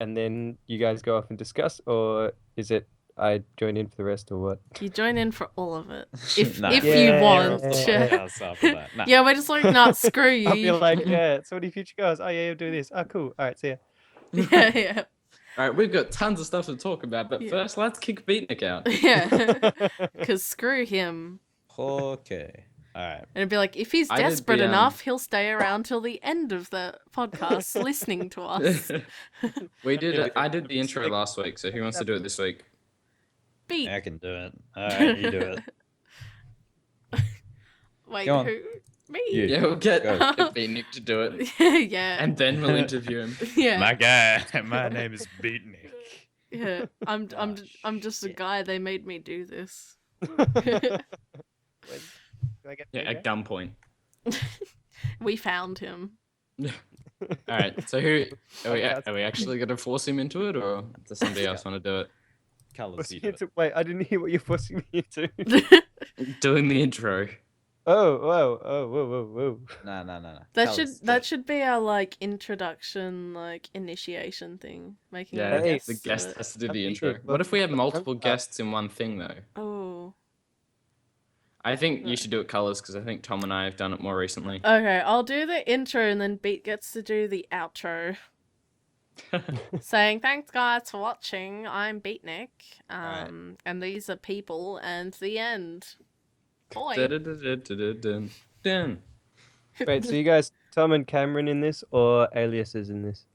and then you guys go off and discuss, or is it I join in for the rest, or what? You join in for all of it. If Nah, if Yeah. you everyone's want. the Yeah. podcast after that. Nah. Yeah, we're just like, nah, screw you. I'll be like, yeah, so what are your future goals? Oh, yeah, you'll do this. Oh, cool. All right, see ya. Yeah. All right, we've got tons of stuff to talk about, but Yeah. first, let's kick Beatnik out. Yeah. Because screw him. Okay. All right. And it'd be like, if he's I did desperate the, enough, he'll stay around till the end of the podcast listening to us. I did the intro last week, so who wants to do it this week? Beat. I can do it. All right, you do it. Wait, Go on. who? Me? You. Yeah, we'll get Go. Beatnik to do it, Yeah. and then we'll interview him. Yeah. My guy. My name is Beatnik. Yeah. I'm just a shit. guy. They made me do this. Do I get Yeah, at gunpoint. We found him. All right, so who are we actually going to force him into it, or does somebody else want to do Colors, you do it. Wait, I didn't hear what you're forcing me into. it? Doing the intro. Oh, whoa, oh, whoa. No. That should be our like introduction, like initiation thing. Making Yeah, Hey, the guests guest do it. has to do the Okay, intro. well, What if we have multiple uh, guests in one thing, though? Oh. I think you should do it colors, because I think Tom and I have done it more recently. Okay, I'll do the intro and then Beat gets to do the outro. Saying, thanks guys for watching, I'm Beatnik, Alright. and these are people, and the end. Boy. Dun-dun-dun-dun-dun-dun. Dun. Wait, so you guys, Tom and Cameron in this, or aliases in this?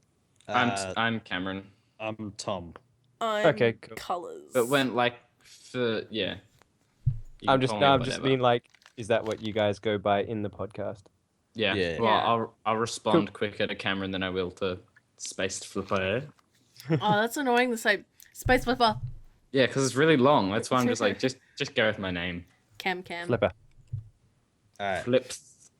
I'm Cameron. I'm Tom. I'm Okay, cool. Colours. But when, like, yeah. You I'm can just, call no, me I'm just whatever. being like, is that what you guys go by in the podcast? Yeah. Yeah. Well, Yeah. I'll respond quicker to Cameron than I will to Spaced Flipper. Oh, that's annoying, the same. Space Flipper. Yeah, because it's really long. That's why I'm just like, just go with my name. Cam. Flipper. All right. Flips.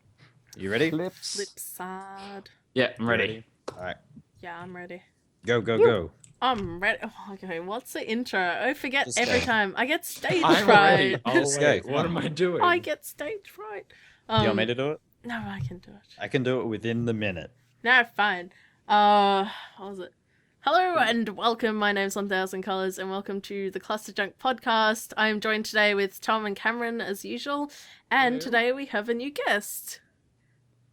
You ready? Flips. Flip side. Yeah, I'm ready. All right. Yeah, I'm ready. Go. I'm ready. Oh, okay, what's the intro? I forget Just every go. time. I get stage I'm fright. ready. Oh, Just wait, go, what come am on. I doing? I get stage fright. Do you want me to do it? No, I can do it. I can do it within the minute. No, fine. What was it? Hello and welcome. My name's 1000 Colors and welcome to the ClusterJunk podcast. I am joined today with Tom and Cameron as usual, and Hello. today we have a new guest.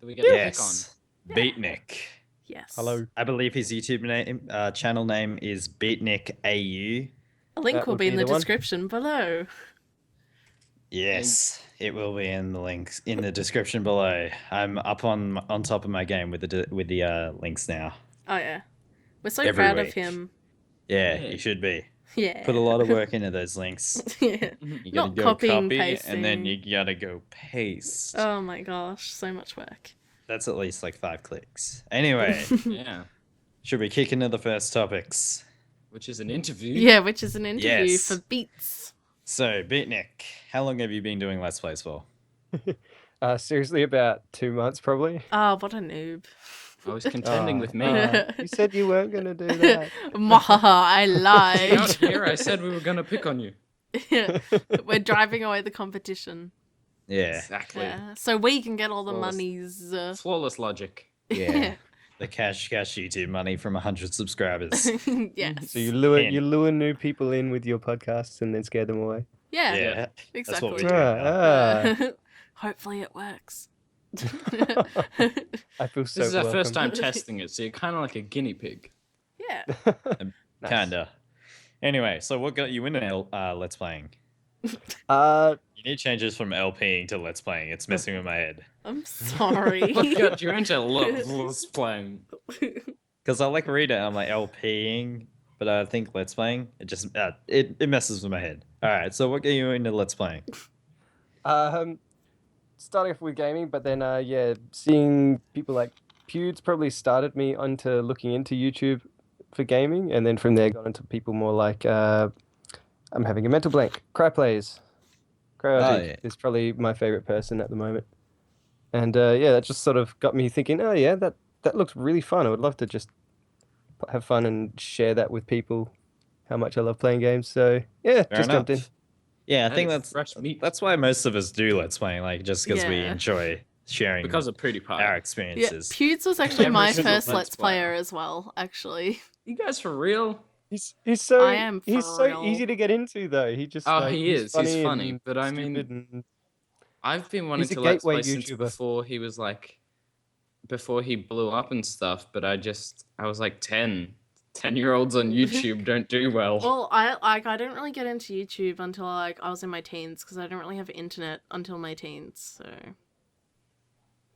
Do we get to pick on? Yes. Beatnik. Yes. Hello. I believe his YouTube name, channel name is Beatnik AU. A link That will would be in be the the one. description below. Yes, it will be in the links in the description below. I'm up on top of my game with the links now. Oh yeah. We're so Every proud of week. him. Yeah, Yeah. you should be. Yeah. Put a lot of work into those links. Yeah. You Not gotta go copying, copy, and then pasting. you gotta go paste. Oh my gosh, so much work. That's at least like 5 clicks. Anyway, Yeah. should we kick into the first topics? Which is an interview. Yeah, which is an interview Yes. for Beats. So, Beatnik, how long have you been doing Let's Plays for? Seriously, about 2 months probably. Oh, what a noob. I was contending with me. You said you weren't gonna do that. Mwahaha, I Out lied. here, I said we were gonna pick on you. Yeah. We're driving away the competition. Yeah, Exactly. Yeah. So we can get all the Well, monies. Flawless logic. yeah. The cash YouTube money from 100 subscribers. Yes. So you lure Pin. new people in with your podcasts and then scare them away. Yeah, Yeah, exactly. that's what we do. now. Hopefully it works. I feel so This is our welcome. first time testing it, so you're kind of like a guinea pig. Yeah. Nice. Kinda. Anyway, so what got you into Let's Playing? Uh, You need changes from LPing to Let's Playing. It's messing with my head. I'm sorry. What got you into Let's playing? Because I like read it, I'm like LPing, but I think Let's Playing, it just it messes with my head. All right, so what got you into Let's Playing? starting off with gaming, but then yeah, seeing people like Pewds probably started me onto looking into YouTube for gaming, and then from there got into people more like I'm having a mental blank. Cryplays. Cryotic yeah. is probably my favorite person at the moment, and yeah, that just sort of got me thinking. Oh yeah, that looks really fun. I would love to just have fun and share that with people. How much I love playing games. So yeah, Fair just jumped in. enough. Yeah, I think And it's that's fresh meat. that's why most of us do Let's Playing, like just because we Yeah. enjoy sharing Because of PewDiePie. our Yeah, experiences. Pewds was actually Every my single first Let's Let's Player as well, actually. You guys for real? He's so I am for he's so real. easy to get into though. He just Oh, like he he's is. He's funny, and but I stupid mean, and I've been wanting he's a to Let's gateway Play since YouTuber. before he was like, before he blew up and stuff. But I was like 10. 10-year-olds on YouTube don't do well. Well, I didn't really get into YouTube until like I was in my teens because I didn't really have internet until my teens. So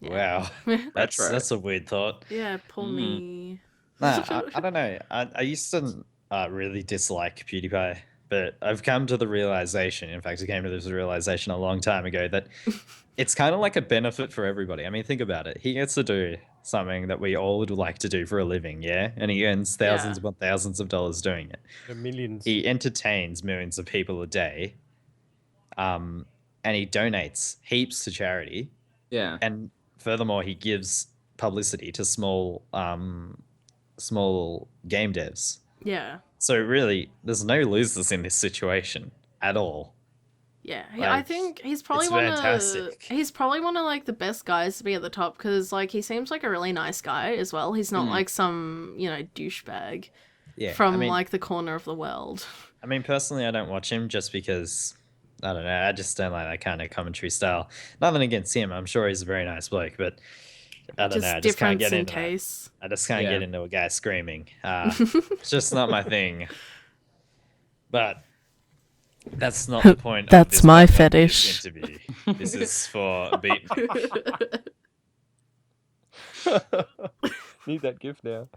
yeah. Wow, Retro. that's a weird thought. Yeah, poor me. Nah, I don't know. I used to really dislike PewDiePie, but I've come to the realization. In fact, I came to this realization a long time ago that it's kind of like a benefit for everybody. I mean, think about it. He gets to do something that we all would like to do for a living, yeah, and he earns thousands upon thousands of dollars doing it. The millions. He entertains millions of people a day, and he donates heaps to charity, Yeah. and furthermore, he gives publicity to small game devs. Yeah. So really, there's no losers in this situation at all. Yeah, I Like, think he's probably it's one of fantastic. like the best guys to be at the top because like he seems like a really nice guy as well. He's not like some douchebag Yeah, from I mean, like the corner of the world. I mean, personally, I don't watch him just because I don't know. I just don't like that kind of commentary style. Nothing against him. I'm sure he's a very nice bloke, but I don't know. I just can't difference get in into that. case. I just can't Yeah. get into a guy screaming. It's just not my thing. But that's not the point. Of That's this my podcast, fetish. this interview. This is for beat. Need that gift now.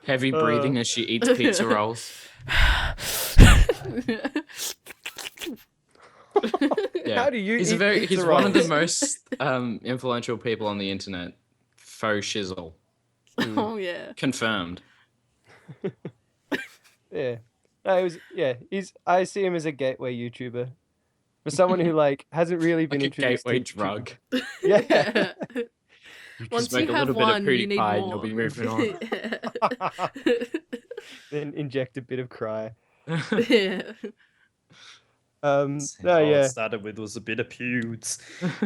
Heavy breathing as she eats pizza rolls. Yeah. How do you He's eat pizza he's one of the rolls? most influential people on the internet. Faux shizzle. Oh yeah. Confirmed. Yeah. No, I see him as a gateway YouTuber. For someone who like hasn't really been Like a introduced gateway to drug. Yeah. Once Smoke you a have little bit of one, you need PewDiePie and more. you'll be moving on. Then inject a bit of cry. Yeah. No, All yeah. it started with was a bit of pewds,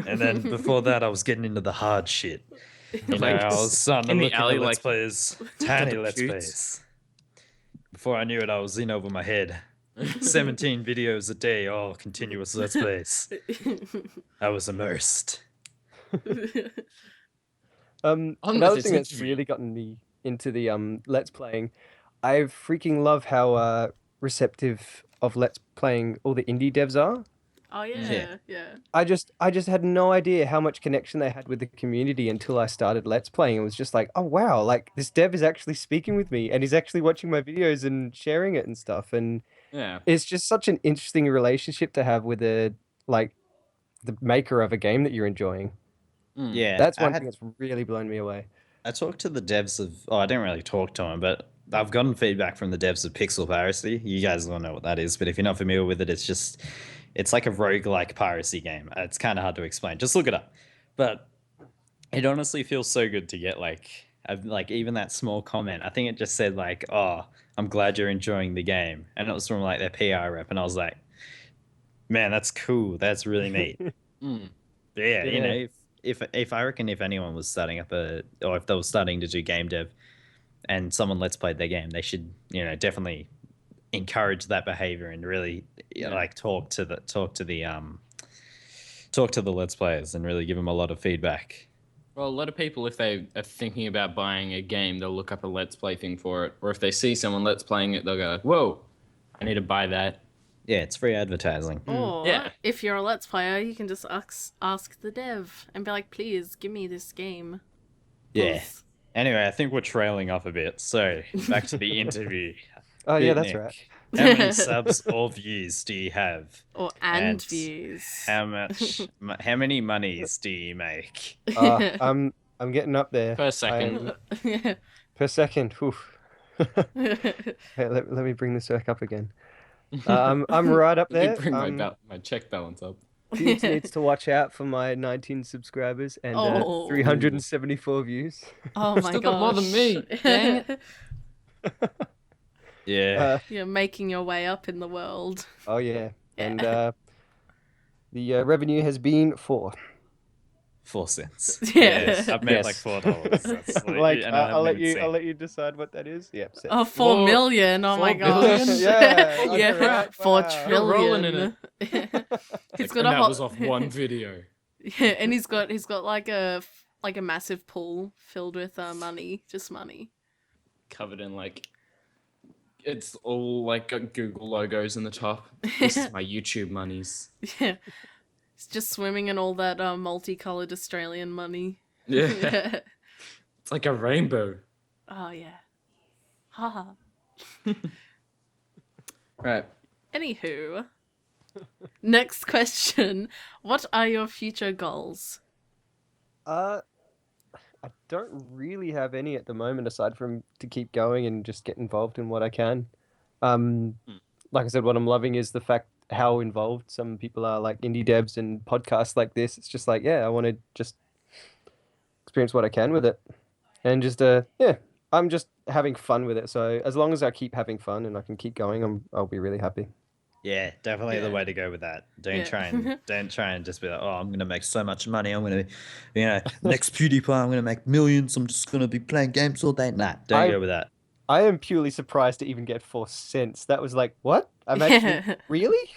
and then before that, I was getting into the hard shit. You know, Like, I was starting to in the look at alley, the Let's like, Players, tiny the Let's pewds. Plays. Before I knew it, I was in over my head. 17 videos a day, all continuous Let's Plays. I was immersed. On with Another this thing that's interview. really gotten me into the Let's Playing, I freaking love how receptive of Let's Playing all the indie devs are. Oh yeah, yeah. I just had no idea how much connection they had with the community until I started Let's Playing. It was just like, oh wow, like this dev is actually speaking with me and he's actually watching my videos and sharing it and stuff. And Yeah. it's just such an interesting relationship to have with the maker of a game that you're enjoying. Yeah, That's one thing that's really blown me away. I talked to the devs of. Oh, I didn't really talk to them, but I've gotten feedback from the devs of Pixel Piracy. You guys don't know what that is, but if you're not familiar with it, it's like a roguelike piracy game. It's kind of hard to explain. Just look it up. But it honestly feels so good to get like even that small comment. I think it just said like, "Oh, I'm glad you're enjoying the game," and it was from like their PR rep, and I was like, "Man, that's cool. That's really neat." But yeah, you know, if I reckon if anyone was starting up or if they were starting to do game dev and someone Let's Played their game, they should, definitely encourage that behavior and really like talk to the Let's Players and really give them a lot of feedback. Well, a lot of people, if they are thinking about buying a game, they'll look up a Let's Play thing for it. Or if they see someone Let's Playing it, they'll go, whoa, I need to buy that. Yeah, it's free advertising. Or Yeah. if you're a Let's Player, you can just ask the dev and be like, please give me this game. Yeah. 'Cause- Anyway, I think we're trailing off a bit. So back to the interview. Oh yeah, that's Beatnik, right. How many subs or views do you have? and views. How many monies do you make? I'm getting up there. Per second. Per second. Oof. Hey, let me bring this back up again. I'm right up Let me there. bring my check balance up. Teams needs to watch out for my 19 subscribers and Oh. 374 views. Oh You've my still gosh. got more than me. Dang it. Yeah. You're making your way up in the world. Oh yeah, Yeah. and the revenue has been 4. 4 cents. Yeah. I've made Yes. like $4. That's Like, and I I'll haven't even let seen- you decide what that is. Yep. Cents. Oh, 4 4 million. Oh my 4 gosh. billion? Yeah, I know, Yeah. right? 4 Wow. You're rolling in trillion. He's Like, got and a that whole... was off one video. Yeah, and he's got like a massive pool filled with money, just money. Covered in like, it's all like got Google logos in the top. This is my YouTube monies. Yeah, he's just swimming in all that multicolored Australian money. Yeah. Yeah. It's like a rainbow. Oh yeah. Haha. Right. Anywho, next question: what are your future goals? I don't really have any at the moment aside from to keep going and just get involved in what I can. Like I said, what I'm loving is the fact how involved some people are, like indie devs and podcasts like this. It's just like, yeah, I want to just experience what I can with it, and just yeah, I'm just having fun with it. So as long as I keep having fun and I can keep going, I'll be really happy. Yeah, definitely the Yeah. way to go with that. Yeah. Don't try and just be like, oh, I'm gonna make so much money. I'm gonna, next PewDiePie, I'm gonna make millions. I'm just gonna be playing games all day. Nah, don't go with that. I am purely surprised to even get 4 cents. That was like, what? I'm actually Yeah. really?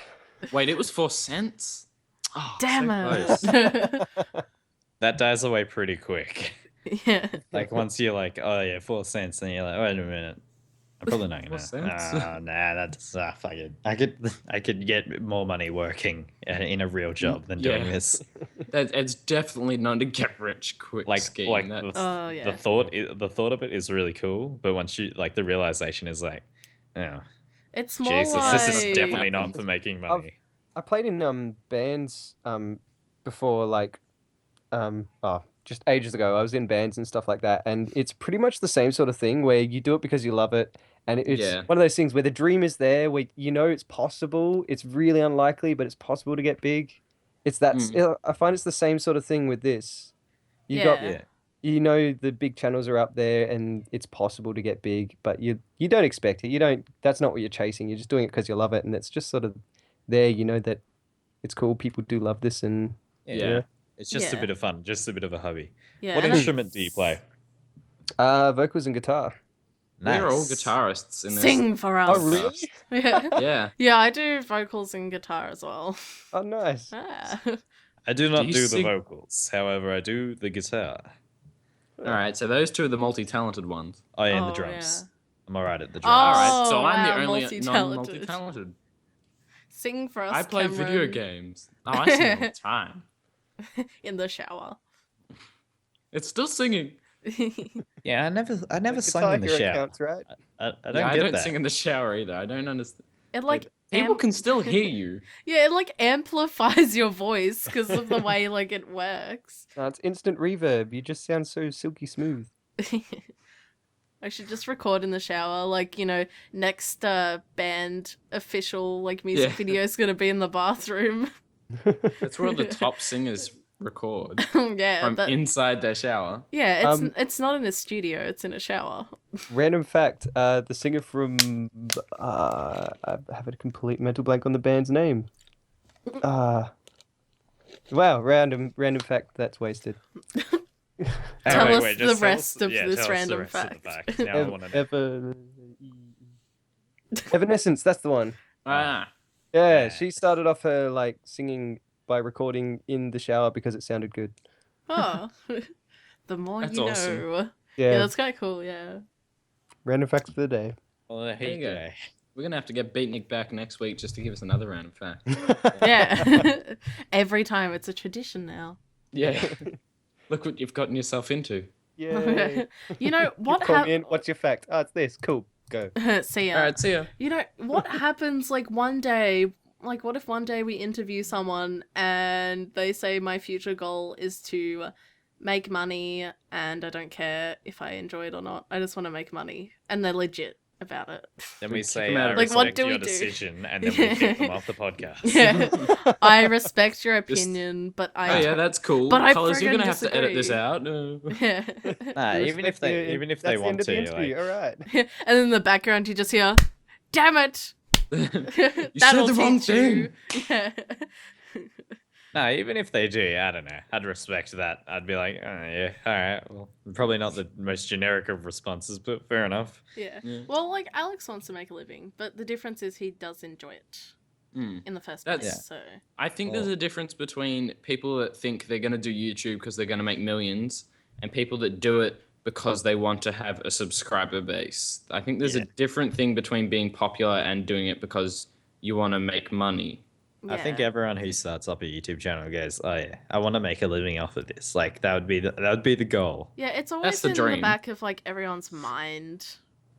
Wait, it was 4 cents? Oh, Damn so close. it! That dies away pretty quick. Yeah. Like once you're like, oh yeah, 4 cents, then you're like, wait a minute. I'm probably not 4 gonna. cents? Nah, that's fuck it. I could get more money working in a real job than doing Yeah. this. It's definitely not a get rich quick scheme. Like That's... Oh, yeah. the thought of it is really cool, but once you like the realization is like, oh It's more Jesus, like... this is definitely not for making money. I played in bands before, like just ages ago. I was in bands and stuff like that, and it's pretty much the same sort of thing where you do it because you love it, and it's Yeah. one of those things where the dream is there, where you know it's possible. It's really unlikely, but it's possible to get big. It's that I find it's the same sort of thing with this. You got Yeah. you know the big channels are up there, and it's possible to get big, but you don't expect it. You don't. That's not what you're chasing. You're just doing it because you love it, and it's just sort of there. You know that it's cool. People do love this, and Yeah. It's just a Yeah. bit of fun, just a bit of a hobby. Yeah, What and instrument do you play? vocals and guitar. We're all Nice. guitarists in this. Sing for us. Oh really? Yeah. Yeah. Yeah, I do vocals and guitar as well. Oh nice. Ah. I do not you do the sing- vocals. However, I do the guitar. All right, so those two are the multi-talented ones. Oh, yeah, and Oh, the drums. yeah. I'm alright at the Oh, drums. All right, so I'm wow, the only multi-talented. non-multi-talented. Sing for us, I play video Cameron. games. Oh, I sing all the time. In the shower. It's still singing. Yeah, I never The sung Guitar in the Hero shower. counts, right? I don't Yeah, I get don't that. sing in the shower either. I don't understand. It like People can still hear you. yeah, it like amplifies your voice because of the way like it works. No, it's instant reverb. You just sound so silky smooth. I should just record in the shower, like, you know, next band official like music Yeah. video is gonna be in the bathroom. That's where all the top singers record Yeah, from inside their shower. yeah, it's not in a studio, it's in a shower. Random fact: the singer from I have a complete mental blank on the band's name. Wow, random fact that's wasted. Tell us just the tell rest of yeah, this tell us random the rest of the fact. Now I want to know. Evanescence, that's the one. Ah, Yeah, Yeah. she started off her like singing by recording in the shower because it sounded good. Oh, the more That's you awesome. know. Yeah, Yeah, that's kind of cool. Yeah. random facts for the day. Well, there you go. We're gonna have to get Beatnik back next week just to give us another random fact. Yeah. Every time it's a tradition now. Yeah. Look what you've gotten yourself into. Yay. You know You what call me in. What's your fact? Oh, it's this. Cool. Go. See ya. All right, see ya. You know what happens like one day, like what if one day we interview someone and they say my future goal is to make money and I don't care if I enjoy it or not. I just want to make money and they're legit about it. Then we Kick say, them out. I Like, what respect do we your do? decision, and then we kick them off the podcast. Yeah. I respect your Just- opinion, but Oh I yeah, that's cool. But I Colours, you're friggin' gonna have to edit this disagree. out. No. yeah. Nah, even if they that's the want end of the to, interview. like, All right. And then in the background you just hear, "Damn it! You said That'll the wrong teach you." Yeah. No, even if they do, I don't know. I'd respect that. I'd be like, oh, yeah, all right. Well, probably not the most generic of responses, but fair enough. Yeah. Yeah. Well, like Alex wants to make a living, but the difference is he does enjoy it Mm. in the first That's- place. So I think there's a difference between people that think they're going to do YouTube because they're going to make millions and people that do it because they want to have a subscriber base. I think there's a different thing between being popular and doing it because you want to make money. I think yeah. everyone who starts up a YouTube channel goes, "Oh yeah, I want to make a living off of this." Like that would be the goal. Yeah, it's always the in the dream. back of like everyone's mind.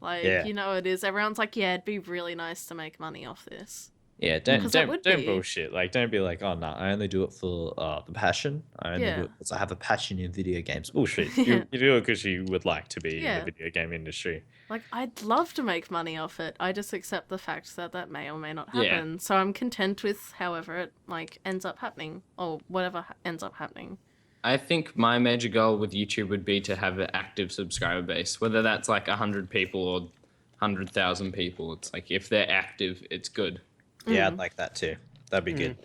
Like, Yeah. you know, it is. Everyone's like, yeah, it'd be really nice to make money off this. Yeah, 'Cause it would don't be. bullshit. Like, don't be like, "Oh no, I only do it for the passion. I only do Yeah. it because I have a passion in video games." Bullshit. Yeah. You do it because you would like to be in Yeah. the video game industry. Like, I'd love to make money off it. I just accept the fact that that may or may not Yeah. happen. So I'm content with however it like ends up happening or whatever ends up happening. I think my major goal with YouTube would be to have an active subscriber base, whether that's like 100 people or 100,000 people. It's like if they're active, it's good. Yeah, I'd like that too. That'd be good.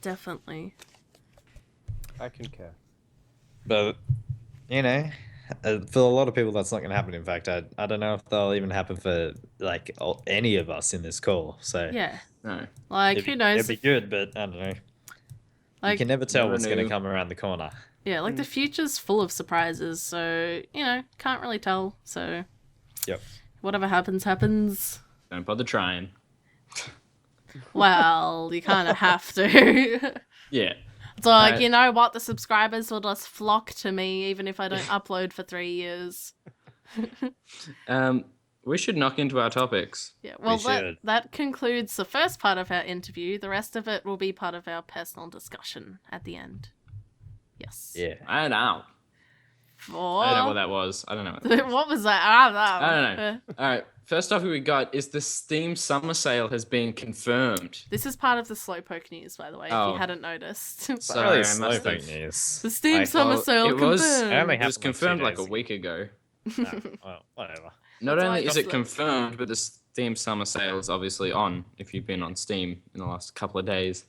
Definitely. I concur. But you know, for a lot of people, that's not going to happen. In fact, I don't know if they'll even happen for like any of us in this call. So Yeah. No. Like, it'd who be, knows? it'd be good, but I don't know. You Like, can never tell never what's going to knew. come around the corner. yeah, like the future's full of surprises. So, you know, can't really tell. So, Yep. whatever happens, happens. Don't bother trying. Well, you kind of have to. Yeah. It's like, Right. you know what? The subscribers will just flock to me even if I don't upload for 3 years. We should knock into our topics. Yeah, well, should. that concludes the first part of our interview. The rest of it will be part of our personal discussion at the end. Yes. Yeah. I don't know. For... I don't know what that was. I don't know. What that was. What was that? I don't know. I don't know. All right. First off, we got is the Steam Summer Sale has been confirmed. This is part of the Slowpoke news, by the way, if Oh. you hadn't noticed. Sorry, Really I slow must thing have- news. The Steam Like, Summer well, Sale it was- confirmed. I only It was happened like 2 confirmed like a days week ago. Oh, well, whatever. Not That's why only I is got it slow. confirmed, but the Steam Summer Sale is obviously on if you've been on Steam in the last couple of days.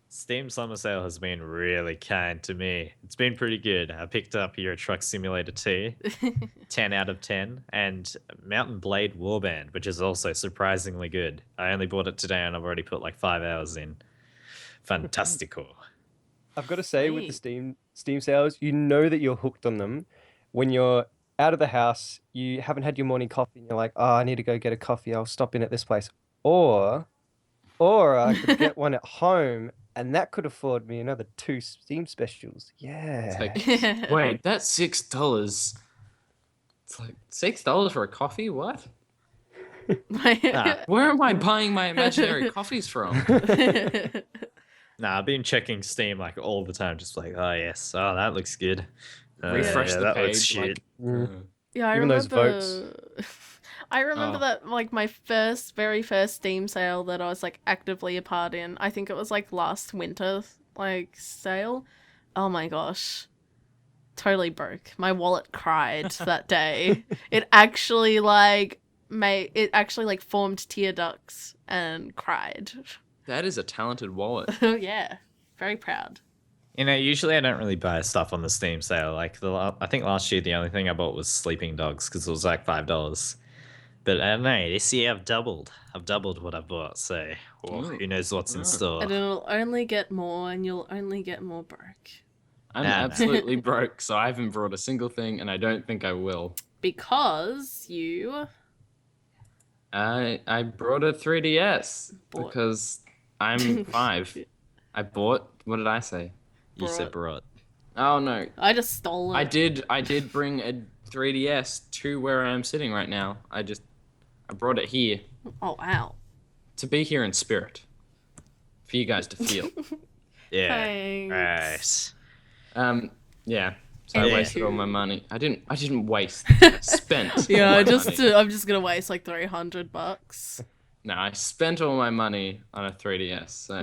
Steam Summer Sale has been really kind to me. It's been pretty good. I picked up Euro Truck Simulator 2, 10 out of 10, and Mountain Blade Warband, which is also surprisingly good. I only bought it today and I've already put like 5 hours in. Fantastico. I've got to say, with the Sweet. Steam sales, you know that you're hooked on them when you're out of the house, you haven't had your morning coffee, and you're like, oh, I need to go get a coffee. I'll stop in at this place, or I could get one at home, and that could afford me another 2 Steam specials. Yeah. It's like, wait, that's $6. It's like $6 for a coffee? What? Where am I buying my imaginary coffees from? Nah, I've been checking Steam like all the time, just like, oh yes, oh that looks good. Refresh the that looks page. shit. Like, Mm. Yeah, I Even those remember. votes. I remember Oh. that like my very first Steam sale that I was like actively a part in. I think it was like last winter like sale. Oh my gosh, totally broke. My wallet cried that day. It actually like formed tear ducts and cried. that is a talented wallet. Yeah, very proud. You know, usually I don't really buy stuff on the Steam sale. Like I think last year the only thing I bought was Sleeping Dogs because it was like $5. But I don't know. This year I've doubled. I've doubled what I bought. So who knows what's in store? And it'll only get more, and you'll only get more broke. I'm Nah, nah. absolutely broke, so I haven't brought a single thing, and I don't think I will. Because you I brought a 3DS Bought. because I'm 5. I bought. What did I say? You said brought. Oh no, I just stole it. I did bring a 3DS to where I am sitting right now. I brought it here Oh wow. to be here in spirit for you guys to feel. Yeah. Thanks. Right. Yeah. So I Anywho. wasted all my money. I didn't waste. I spent. Yeah, all my just money. I'm just gonna waste like $300. No, I spent all my money on a 3DS. So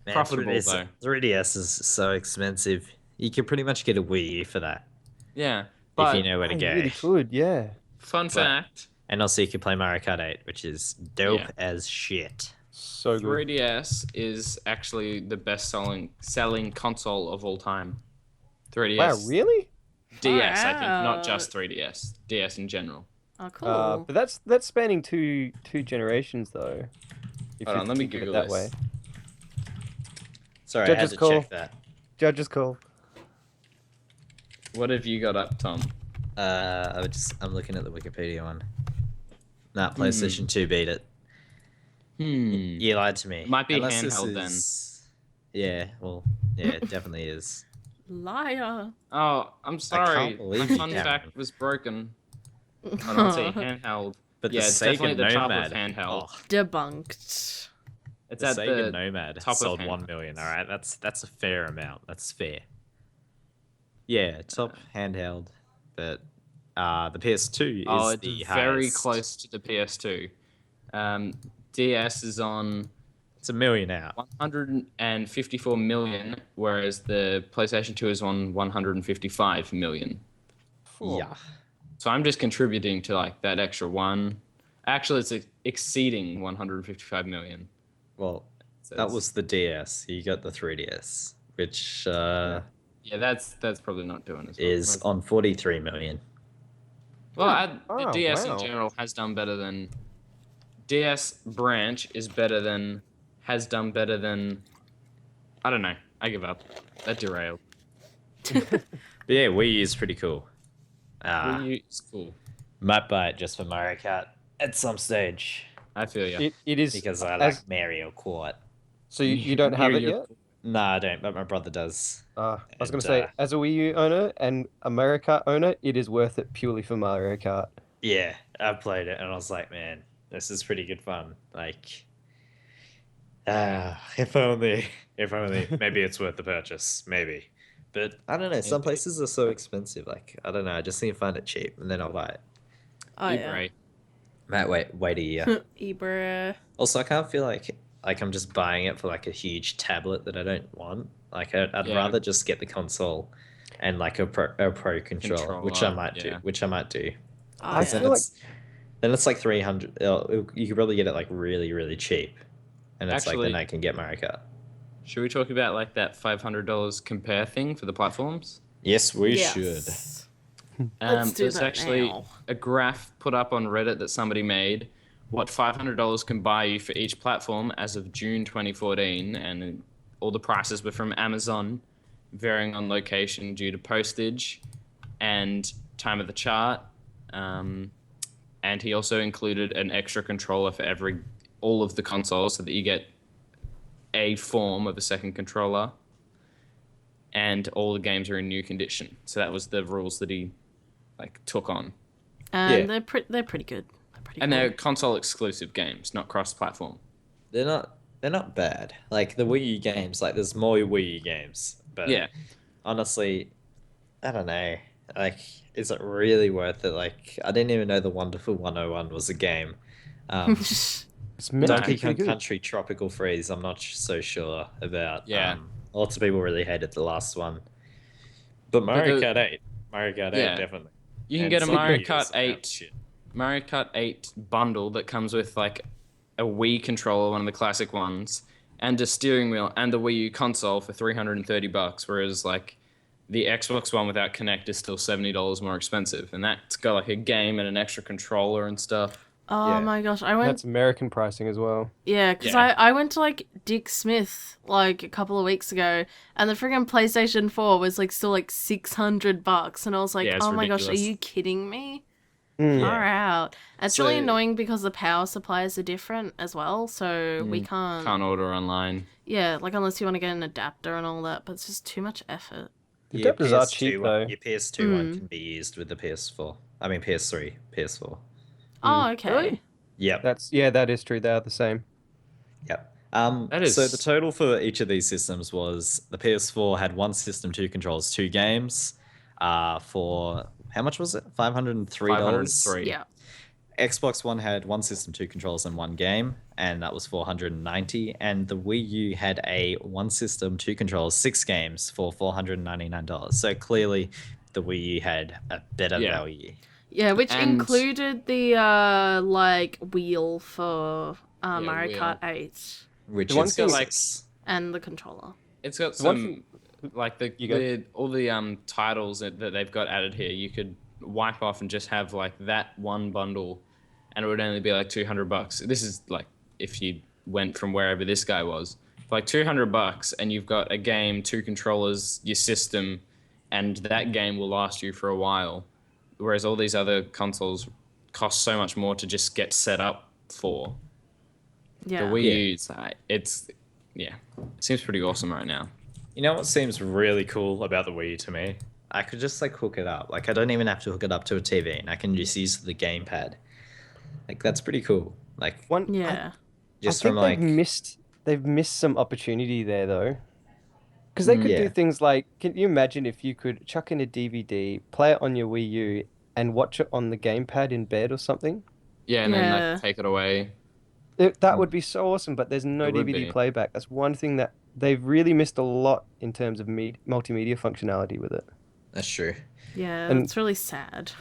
Man, Profitable, 3DS is so expensive. You can pretty much get a Wii U for that yeah. if But you know where to You go. really could, yeah. fun fact. And also you can play Mario Kart 8, which is dope Yeah. as shit. So good. 3DS is actually the best selling console of all time. 3DS. Wow, really? DS, I think, not Wow. just 3DS. DS in general. Oh, cool. But that's spanning two generations though. If Hold you on, let me think of it Google that this. way. Sorry, I Judge's had to call. check that. Judge's call. What have you got up, Tom? I'm looking at the Wikipedia one. Nah, PlayStation 2 beat it. You lied to me. Might be Unless this handheld then. is... Yeah, well, yeah, it definitely is. Liar. Oh, I'm sorry. believe My you, fun Darren. fact was broken. I don't say handheld. But Yeah, the it's Sega definitely the top of Nomad. handheld. Debunked. It's The at Sega the Nomad top of sold handhelds. 1 million. All right, that's a fair amount. That's fair. Yeah, top handheld, but the PS2 is Oh, it's the very highest. close to the PS2. DS is on It's a million out. 154 million, whereas the PlayStation 2 is on 155 million. Yeah. So I'm just contributing to like that extra one. Actually, it's exceeding 155 million. Well, So that it's- was the DS. You got the 3DS, which yeah. That's probably not doing as well. is on 43 million. Well, the Oh, DS wow. in general has done better than DS branch has done better than. I don't know. I give up. That derailed. But yeah, Wii U is pretty cool. Wii U is cool. Might buy it just for Mario Kart at some stage I feel you. It is because I as- like Mario Kart. So you don't have it Mario- yet? No, I don't, but my brother does. I was going And, to say, as a Wii U owner and a Mario Kart owner, it is worth it purely for Mario Kart. Yeah, I played it and I was like, man, this is pretty good fun. Like, if only, maybe it's worth the purchase, maybe. But I don't know. Some places are so expensive. Like, I don't know. I just need to find it cheap and then I'll buy it. Oh, yeah. eBay. Might wait a year. Ibra. Also, I can't feel like I'm just buying it for like a huge tablet that I don't want. Like, I'd Yeah. rather just get the console and like a pro controller, which I might do. yeah. Which I might do. Oh, I Because yeah. then it's like 300. You could probably get it like really, really cheap, and it's like Actually- then I can get Mario Kart. Should we talk about like that $500 compare thing for the platforms? Yes, we Yes. Let's do There's that actually now. a graph put up on Reddit that somebody made. What $500 can buy you for each platform as of June 2014, and all the prices were from Amazon, varying on location due to postage and time of the chart. And he also included an extra controller for all of the consoles, so that you get a form of a second controller, and all the games are in new condition. So that was the rules that he took on, And Yeah. they're pretty good. They're pretty and cool. they're console exclusive games, not cross-platform. They're not bad. Like the Wii U games, like there's more Wii U games, but Yeah, honestly, I don't know. Like, is it really worth it? Like, I didn't even know the Wonderful 101 was a game. It's meant to Donkey be Kong pretty good. Country Tropical Freeze, I'm not so sure about. Yeah. Lots of people really hated the last one. But Mario the- Kart 8. Mario Kart 8, Yeah. definitely. you can And get a Super Mario Years Kart about 8 shit. Mario Kart 8 bundle that comes with like a Wii controller, one of the classic ones, and a steering wheel and the Wii U console for $330, whereas like the Xbox One without Kinect is still $70 more expensive, and that's got like a game and an extra controller and stuff. Oh Yeah. my gosh, I went. That's American pricing as well. Yeah, because Yeah. I went to like Dick Smith like a couple of weeks ago, and the friggin' PlayStation 4 was like still like $600, and I was like, Yeah, it's oh my gosh, are ridiculous. you kidding me? Mm. Far out. It's really So- annoying because the power supplies are different as well, so we can't. Can't order online. Yeah, like unless you want to get an adapter and all that, but it's just too much effort. The Your adapters are PS2 cheap, one- though. Your PS2 one can be used with the PS4. I mean, PS3, PS4. Oh, okay. Really? Yep. That is true. They are the same. Yep. That is- So the total for each of these systems was the PS4 had one system, two controls, two games. For how much was it? $503. $503. Yeah. Xbox One had one system, two controls, and one game, and that was $490. And the Wii U had a one system, two controls, six games for $499. So clearly, the Wii U had a better Yeah. value. Yeah, which And- included the like wheel for Yeah, Mario we Kart are. 8 Which The one is thing- like- and the controller. It's got The one some like You go. all the titles that they've got added here. You could wipe off and just have like that one bundle, and it would only be like $200. This is like if you went from wherever this guy was, for like $200, and you've got a game, 2 controllers, your system, and that game will last you for a while. Whereas all these other consoles cost so much more to just get set up for. Yeah. The Wii Yeah. U, it seems pretty awesome right now. You know what seems really cool about the Wii to me? I could just like hook it up. Like I don't even have to hook it up to a TV, and I can just use the gamepad. Like that's pretty cool. Like One, Yeah. just I from think like they've missed some opportunity there though. Because they could do Yeah. things like, can you imagine if you could chuck in a DVD, play it on your Wii U, and watch it on the gamepad in bed or something? Yeah, and then Yeah. like take it away. That would be so awesome, but there's no It would DVD be. playback. That's one thing that they've really missed a lot in terms of multimedia functionality with it. that's true. Yeah, And- it's really sad.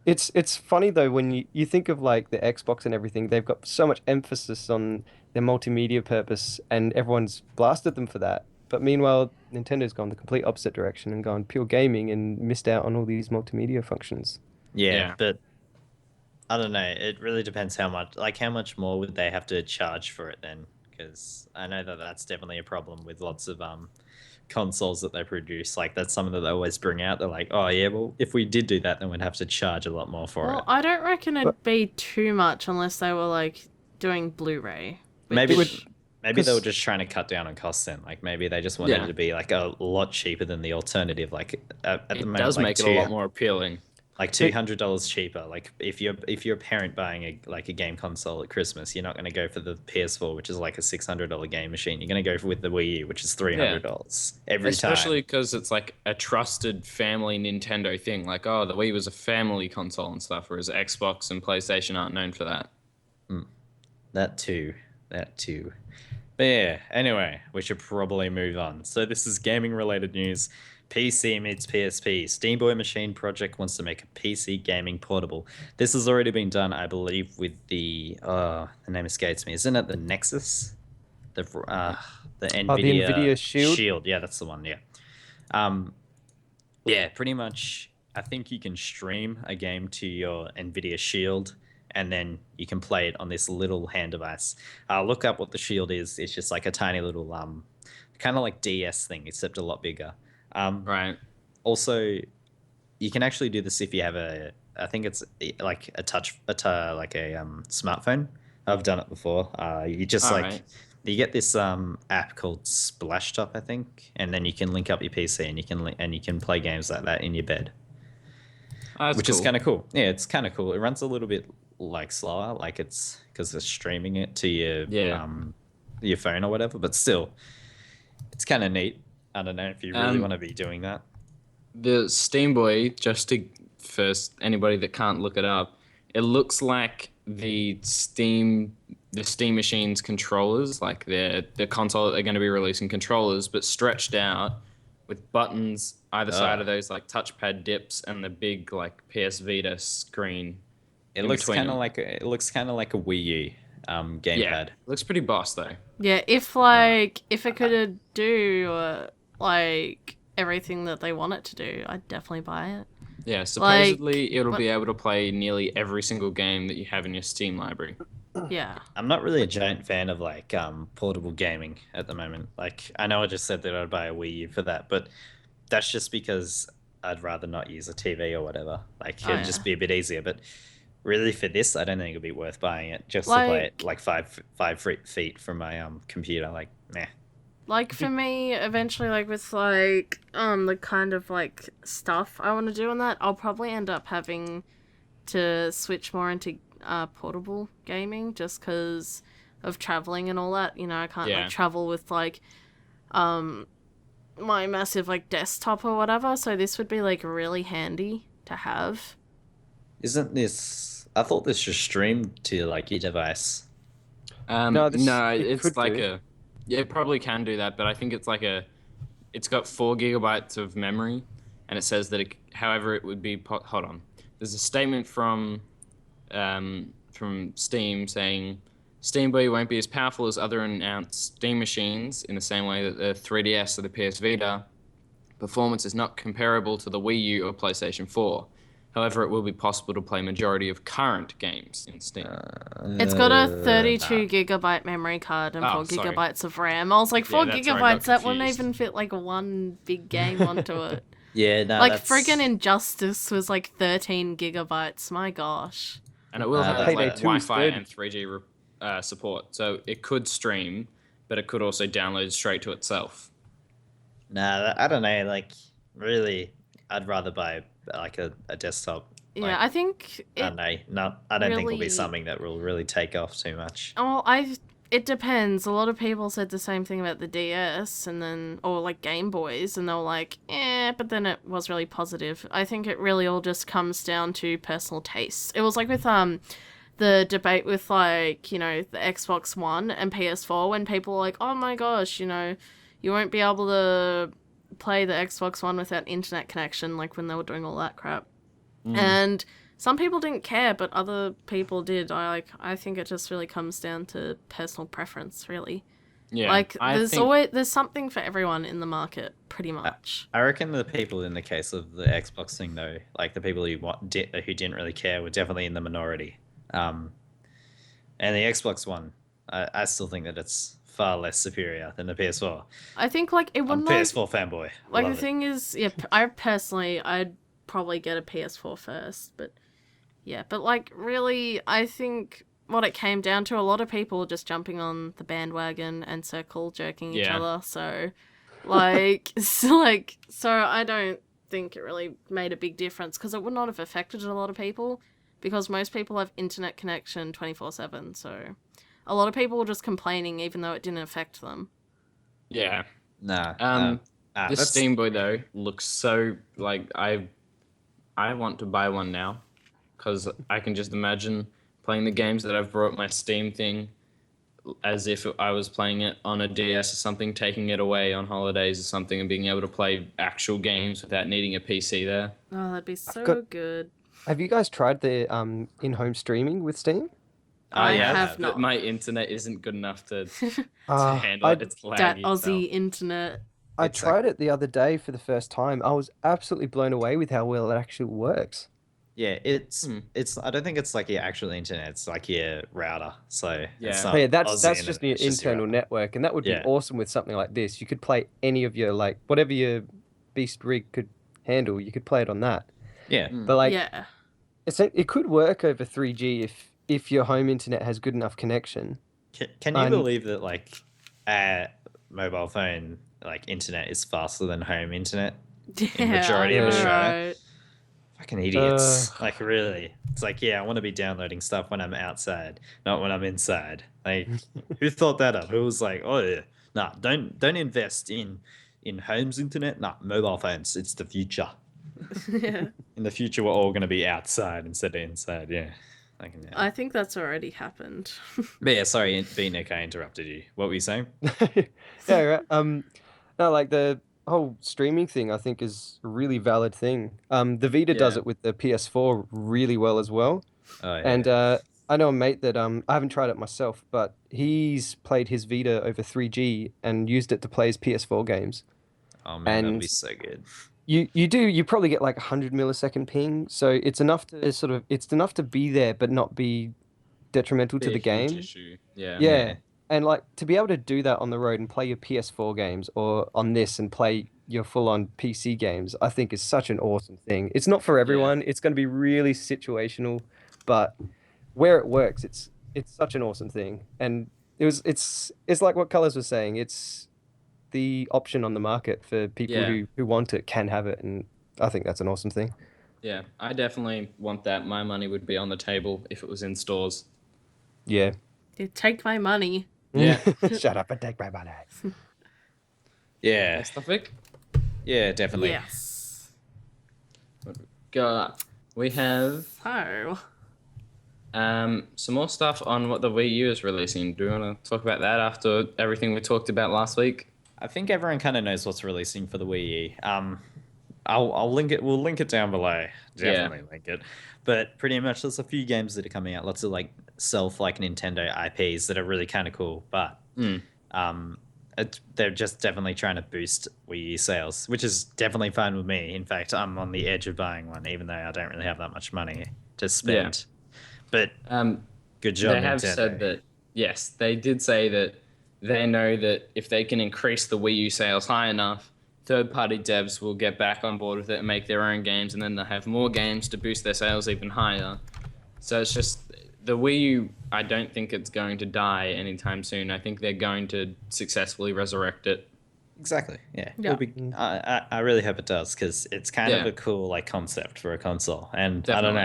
It's funny though when you think of like the Xbox and everything, they've got so much emphasis on their multimedia purpose, and everyone's blasted them for that. But meanwhile, Nintendo's gone the complete opposite direction and gone pure gaming and missed out on all these multimedia functions. Yeah, but I don't know. It really depends how much more would they have to charge for it then? Because I know that that's definitely a problem with lots of consoles that they produce. Like that's something that they always bring out. They're like, oh yeah, well if we did do that, then we'd have to charge a lot more for Well, it. I don't reckon it'd But- be too much unless they were like doing Blu-ray. Maybe which- maybe they were 'cause- just trying to cut down on costs then. Like maybe they just wanted Yeah. it to be like a lot cheaper than the alternative. Like at the It moment, does like make it a lot more appealing. like $200 cheaper. Like if you're a parent buying a game console at Christmas, you're not going to go for the PS4, which is like a $600 game machine. You're going to go with the Wii U, which is $300 every Especially time. because it's like a trusted family Nintendo thing. Like, oh, the Wii was a family console and stuff, whereas Xbox and PlayStation aren't known for that. That too. But yeah, anyway, we should probably move on. So this is gaming related news. PC meets PSP. Steam Boy Machine Project wants to make a PC gaming portable. This has already been done, I believe, with the name escapes me. Isn't it the Nexus? The Nvidia, Nvidia Shield? Yeah, that's the one. Yeah. Yeah, pretty much. I think you can stream a game to your Nvidia Shield, and then you can play it on this little hand device. Look up what the Shield is. It's just like a tiny little kind of like DS thing, except a lot bigger. Right. Also, you can actually do this if you have I think it's like a smartphone. I've done it before. You just Alright. you get this app called Splashtop, I think, and then you can link up your PC and you can play games like that in your bed, Oh, that's which is cool. kind of cool. Yeah, it's kind of cool. It runs a little bit like slower, like it's because it's streaming it to your phone or whatever, but still, it's kind of neat. I don't know if you really want to be doing that. The Steam Boy, just to first anybody that can't look it up, it looks like the Steam Machine's controllers, like the console that they're going to be releasing controllers, but stretched out with buttons either side of those like touchpad dips and the big like PS Vita screen. It in looks between kind of them. like a Wii U gamepad. Yeah, looks pretty boss though. Yeah, if it could do like everything that they want it to do, I'd definitely buy it. Yeah, supposedly it'll what- be able to play nearly every single game that you have in your Steam library. Yeah. I'm not really a giant fan of like portable gaming at the moment. Like I know I just said that I'd buy a Wii U for that, but that's just because I'd rather not use a TV or whatever. Like Oh, it'd just yeah. be a bit easier. But really, for this, I don't think it'd be worth buying it just to play it like five feet from my computer. Like, nah. Like for me, eventually, like with like the kind of like stuff I want to do on that, I'll probably end up having to switch more into portable gaming just because of traveling and all that. You know, I can't Yeah. like travel with like my massive like desktop or whatever. So this would be like really handy to have. Isn't this? I thought this was streamed to like your device. No, this- No, it it's could like do. yeah, it probably can do that, but I think it's like it's got 4 gigabytes of memory, and it says that however it would be. Hold on, there's a statement from Steam saying Steam Boy won't be as powerful as other announced Steam machines in the same way that the 3DS or the PS Vita. Performance is not comparable to the Wii U or PlayStation 4. However, it will be possible to play majority of current games in Steam. It's got a 32 gigabyte memory card and 4 sorry. gigabytes of RAM. I was like, 4 that's where I got gigabytes, that wouldn't confused. even fit like one big game onto it. Yeah, no, Like, that's... friggin' Injustice was like 13 gigabytes. My gosh. And it will have Payday like 2 is Wi-Fi 30. and 3G support. So it could stream, but it could also download straight to itself. Nah, I don't know. Like, really, I'd rather buy like a desktop. Yeah, Like, I think I don't know. No, I don't think it'll be really- something that will really take off too much. it depends. A lot of people said the same thing about the DS and then, or like Game Boys, and they were like, but then it was really positive. I think it really all just comes down to personal taste. It was like with the debate with like, you know, the Xbox One and PS4 when people were like, oh my gosh, you know, you won't be able to play the Xbox One without internet connection, like when they were doing all that crap. And some people didn't care, but other people did. I think it just really comes down to personal preference, really. Yeah, Like I think, there's something for everyone in the market, pretty much. I reckon the people in the case of the Xbox thing, though, like the people who who didn't really care, were definitely in the minority. And the Xbox One, I still think that it's far less superior than the PS4. I think like it I'm a wouldn't have, PS4 fanboy. like Love the it. thing is, yeah, I'd probably get a PS4 first, but yeah, but like really, I think what it came down to, a lot of people were just jumping on the bandwagon and circle jerking each Yeah. other. So, like, so I don't think it really made a big difference because it would not have affected a lot of people because most people have internet connection 24/7. So, a lot of people were just complaining even though it didn't affect them. yeah. Nah. The that's- Steam Boy though looks so like I want to buy one now because I can just imagine playing the games that I've brought my Steam thing as if I was playing it on a DS or something, taking it away on holidays or something, and being able to play actual games without needing a PC there. Oh, that'd be so got- good. Have you guys tried the in-home streaming with Steam? I yeah, have But not. my internet isn't good enough to Uh, handle I, it. It's laggy. That as Aussie hell. internet. I It's like- tried it the other day for the first time. I was absolutely blown away with how well it actually works. Yeah, it's. I don't think it's like your actual internet. It's like your router. So Yeah. it's Oh, not yeah, that's Aussie just internet, the it's just your internal router. network, and that would be Yeah. awesome with something like this. You could play any of your like whatever your beast rig could handle. You could play it on that. Yeah. But like, Yeah. it could work over 3G if your home internet has good enough connection. Can you And- believe that like mobile phone like internet is faster than home internet? Yeah, majority of I know, Australia. right? Fucking idiots. Like really. It's like, yeah, I want to be downloading stuff when I'm outside, not when I'm inside. Like who thought that up? Who was like, oh yeah. Nah, don't invest in homes internet. Nah, mobile phones. It's the future. Yeah. In the future we're all gonna be outside instead of inside, yeah. Fucking hell. I think that's already happened. But yeah, sorry, Beatnik, I interrupted you. What were you saying? Yeah, right. No, like the whole streaming thing, I think is a really valid thing. The Vita does Yeah. it with the PS4 really well as well. Oh yeah. And I know a mate that I haven't tried it myself, but he's played his Vita over 3G and used it to play his PS4 games. Oh man, that'd and- be so good. You probably get like 100 millisecond ping, so it's enough to be there but not be detrimental to Be a the huge game. issue. Yeah. Yeah. And like to be able to do that on the road and play your PS4 games or on this and play your full-on PC games, I think is such an awesome thing. It's not for everyone. It's going to be really situational, but where it works, it's such an awesome thing. And it's like what Colors was saying. It's the option on the market for people Yeah. who want it can have it, and I think that's an awesome thing. Yeah, I definitely want that. My money would be on the table if it was in stores. Yeah. You take my money. Yeah. Shut up and take my money. Yeah. Next topic. Yeah, definitely. Yes. We have So, some more stuff on what the Wii U is releasing. Do you want to talk about that after everything we talked about last week? I think everyone kind of knows what's releasing for the Wii U. I'll link it. We'll link it down below. Definitely link it. But pretty much, there's a few games that are coming out. Lots of like self like Nintendo IPs that are really kind of cool, but they're just definitely trying to boost Wii U sales, which is definitely fine with me. In fact, I'm on the edge of buying one, even though I don't really have that much money to spend. But good job, They have Nintendo. said that, yes, they did say that they know that if they can increase the Wii U sales high enough, third-party devs will get back on board with it and make their own games, and then they'll have more games to boost their sales even higher. So it's just the Wii U, I don't think it's going to die anytime soon. I think they're going to successfully resurrect it. Exactly. Yeah. Yeah. It'll be, I really hope it does, because it's kind of a cool like concept for a console, and Definitely. I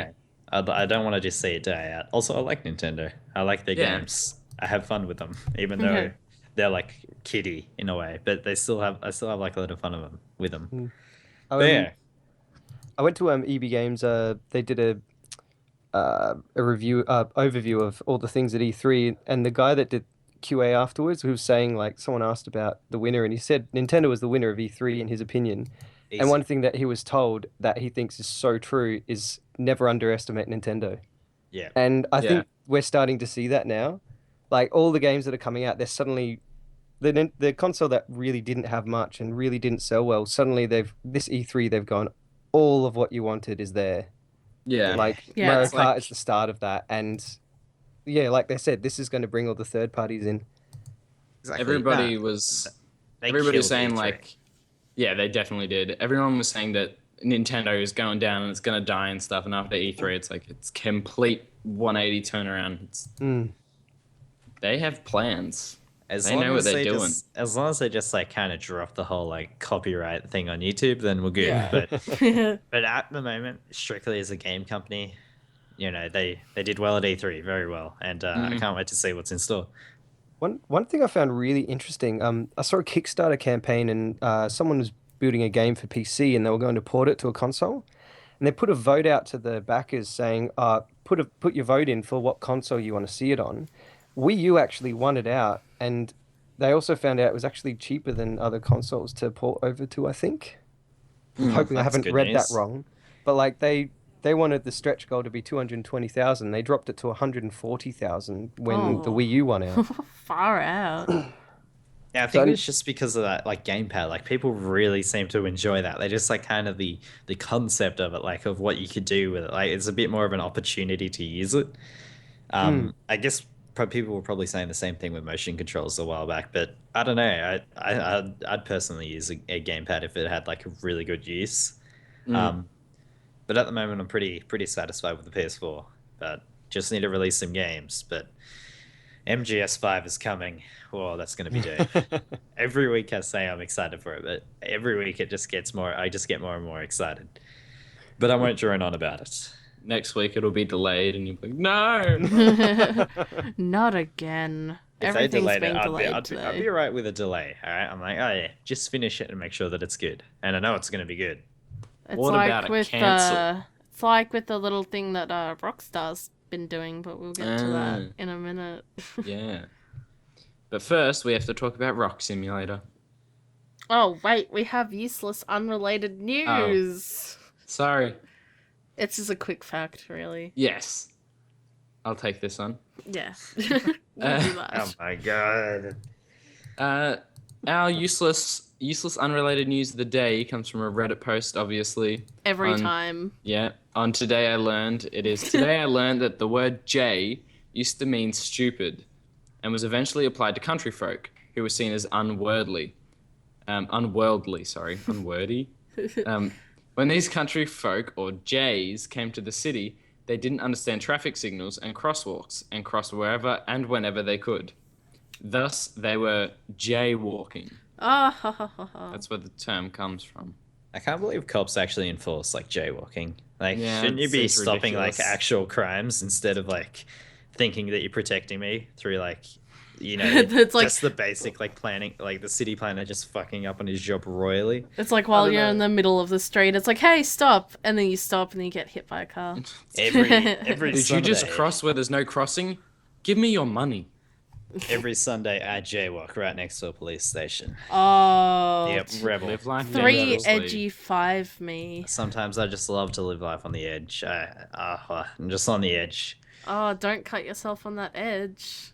don't know. I don't want to just see it die out. Also, I like Nintendo. I like their games. I have fun with them, even though they're like kiddie in a way, but I still have like a lot of fun with them. But yeah. I went to EB Games. They did a review overview of all the things at E3, and the guy that did QA afterwards, who was saying, like, someone asked about the winner, and he said Nintendo was the winner of E3 in his opinion. Easy. And one thing that he was told that he thinks is so true is never underestimate Nintendo. Yeah. And I think we're starting to see that now. Like, all the games that are coming out, they're suddenly the console that really didn't have much and really didn't sell well. Suddenly, this E3 they've gone, all of what you wanted is there. Yeah. Like Mario Kart is the start of that, and like they said, this is going to bring all the third parties in. Exactly. Everybody was saying, like, yeah, they definitely did. Everyone was saying that Nintendo is going down and it's going to die and stuff, and after E3 it's like it's complete 180 turnaround. They have plans. They know what they're doing. As long as they just like kind of drop the whole like copyright thing on YouTube, then we're good. Yeah. But at the moment, strictly as a game company, you know, they did well at E3, very well, and I can't wait to see what's in store. One thing I found really interesting, I saw a Kickstarter campaign, and someone was building a game for PC, and they were going to port it to a console, and they put a vote out to the backers saying, put your vote in for what console you want to see it on. Wii U actually won it out, and they also found out it was actually cheaper than other consoles to port over to, I think. I'm hoping I haven't read that wrong. But like they wanted the stretch goal to be 220,000. They dropped it to 140,000 when the Wii U won out. Far out. Yeah, I think it's just because of that like gamepad. Like people really seem to enjoy that. They just like kind of the concept of it, like of what you could do with it. Like it's a bit more of an opportunity to use it. I guess people were probably saying the same thing with motion controls a while back, but I don't know. I'd personally use a gamepad if it had like a really good use. But at the moment, I'm pretty satisfied with the PS4. But just need to release some games. But MGS5 is coming. Oh, that's going to be dope. Every week I say I'm excited for it, but every week it just gets more. I just get more and more excited. But I won't drone on about it. Next week it'll be delayed, and you'll be like, no, not again. If Everything's they being delayed I'd be all right with a delay. All right, I'm like, oh yeah, just finish it and make sure that it's good, and I know it's going to be good. It's What like about a with cancel? it's like with the little thing that Rockstar's been doing, but we'll get to that in a minute. Yeah. But first, we have to talk about Rock Simulator. Oh wait, we have useless, unrelated news. Sorry. It's just a quick fact, really. Yes. I'll take this on. Yeah. We'll do that. Oh my god. Our useless, unrelated news of the day comes from a Reddit post, obviously. Every time. Yeah. On Today I Learned, Today I learned that the word J used to mean stupid and was eventually applied to country folk who were seen as unworldly. Unworthy. When these country folk, or Jays, came to the city, they didn't understand traffic signals and crosswalks and crossed wherever and whenever they could. Thus, they were jaywalking. That's where the term comes from. I can't believe cops actually enforce like jaywalking. Like, Yeah, shouldn't you it be seems stopping ridiculous. like actual crimes instead of like thinking that you're protecting me through like, you know, It's like- just the basic like planning, like the city planner just fucking up on his job royally. It's like while you're in the middle of the street, it's like, hey, stop, and then you stop and then you get hit by a car. Every Did you just Sunday- cross where there's no crossing? Give me your money. Every Sunday I jaywalk right next to a police station. Oh. Yep, rebel. Live life 3 dangerously. edgy 5 me. Sometimes I just love to live life on the edge. I'm just on the edge. Oh, don't cut yourself on that edge.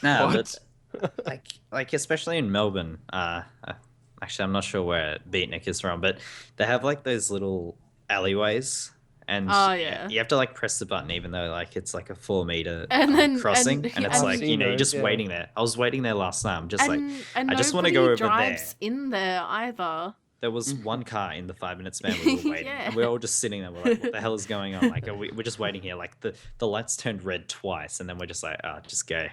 No, What? but like especially in Melbourne, actually I'm not sure where Beatnik is from, but they have like those little alleyways, and Oh, yeah. you have to like press the button even though like it's like a 4 meter And then crossing, and it's I've like seen you're those, just yeah. waiting there. I was waiting there last night. I'm just like and I just want to nobody go over drives there. in there either. There was one car in the 5 minute span we were waiting, Yeah. and we were all just sitting there. We're like, "What the hell is going on?" Like, we're just waiting here. Like the lights turned red twice, and then we're just like, "Ah, just go."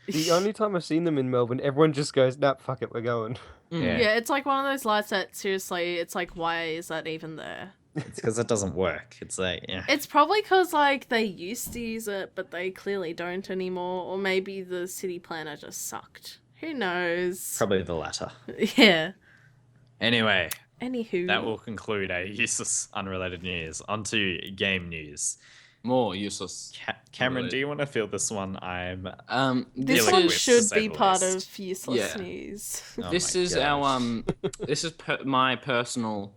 The only time I've seen them in Melbourne, everyone just goes, "Nah, fuck it, we're going." Yeah. Yeah, it's like one of those lights that seriously, it's like, why is that even there? It's because it doesn't work. It's like, yeah, It's probably because like they used to use it, but they clearly don't anymore, or maybe the city planner just sucked. Who knows? probably the latter. Yeah. Anyway, Anywho, that will conclude a useless, unrelated news. Onto game news. More useless. Cameron, do you want to feel this one? I'm. this feeling one with, to should say be the part least. of useless Yeah. news. Oh This my is gosh. this is my personal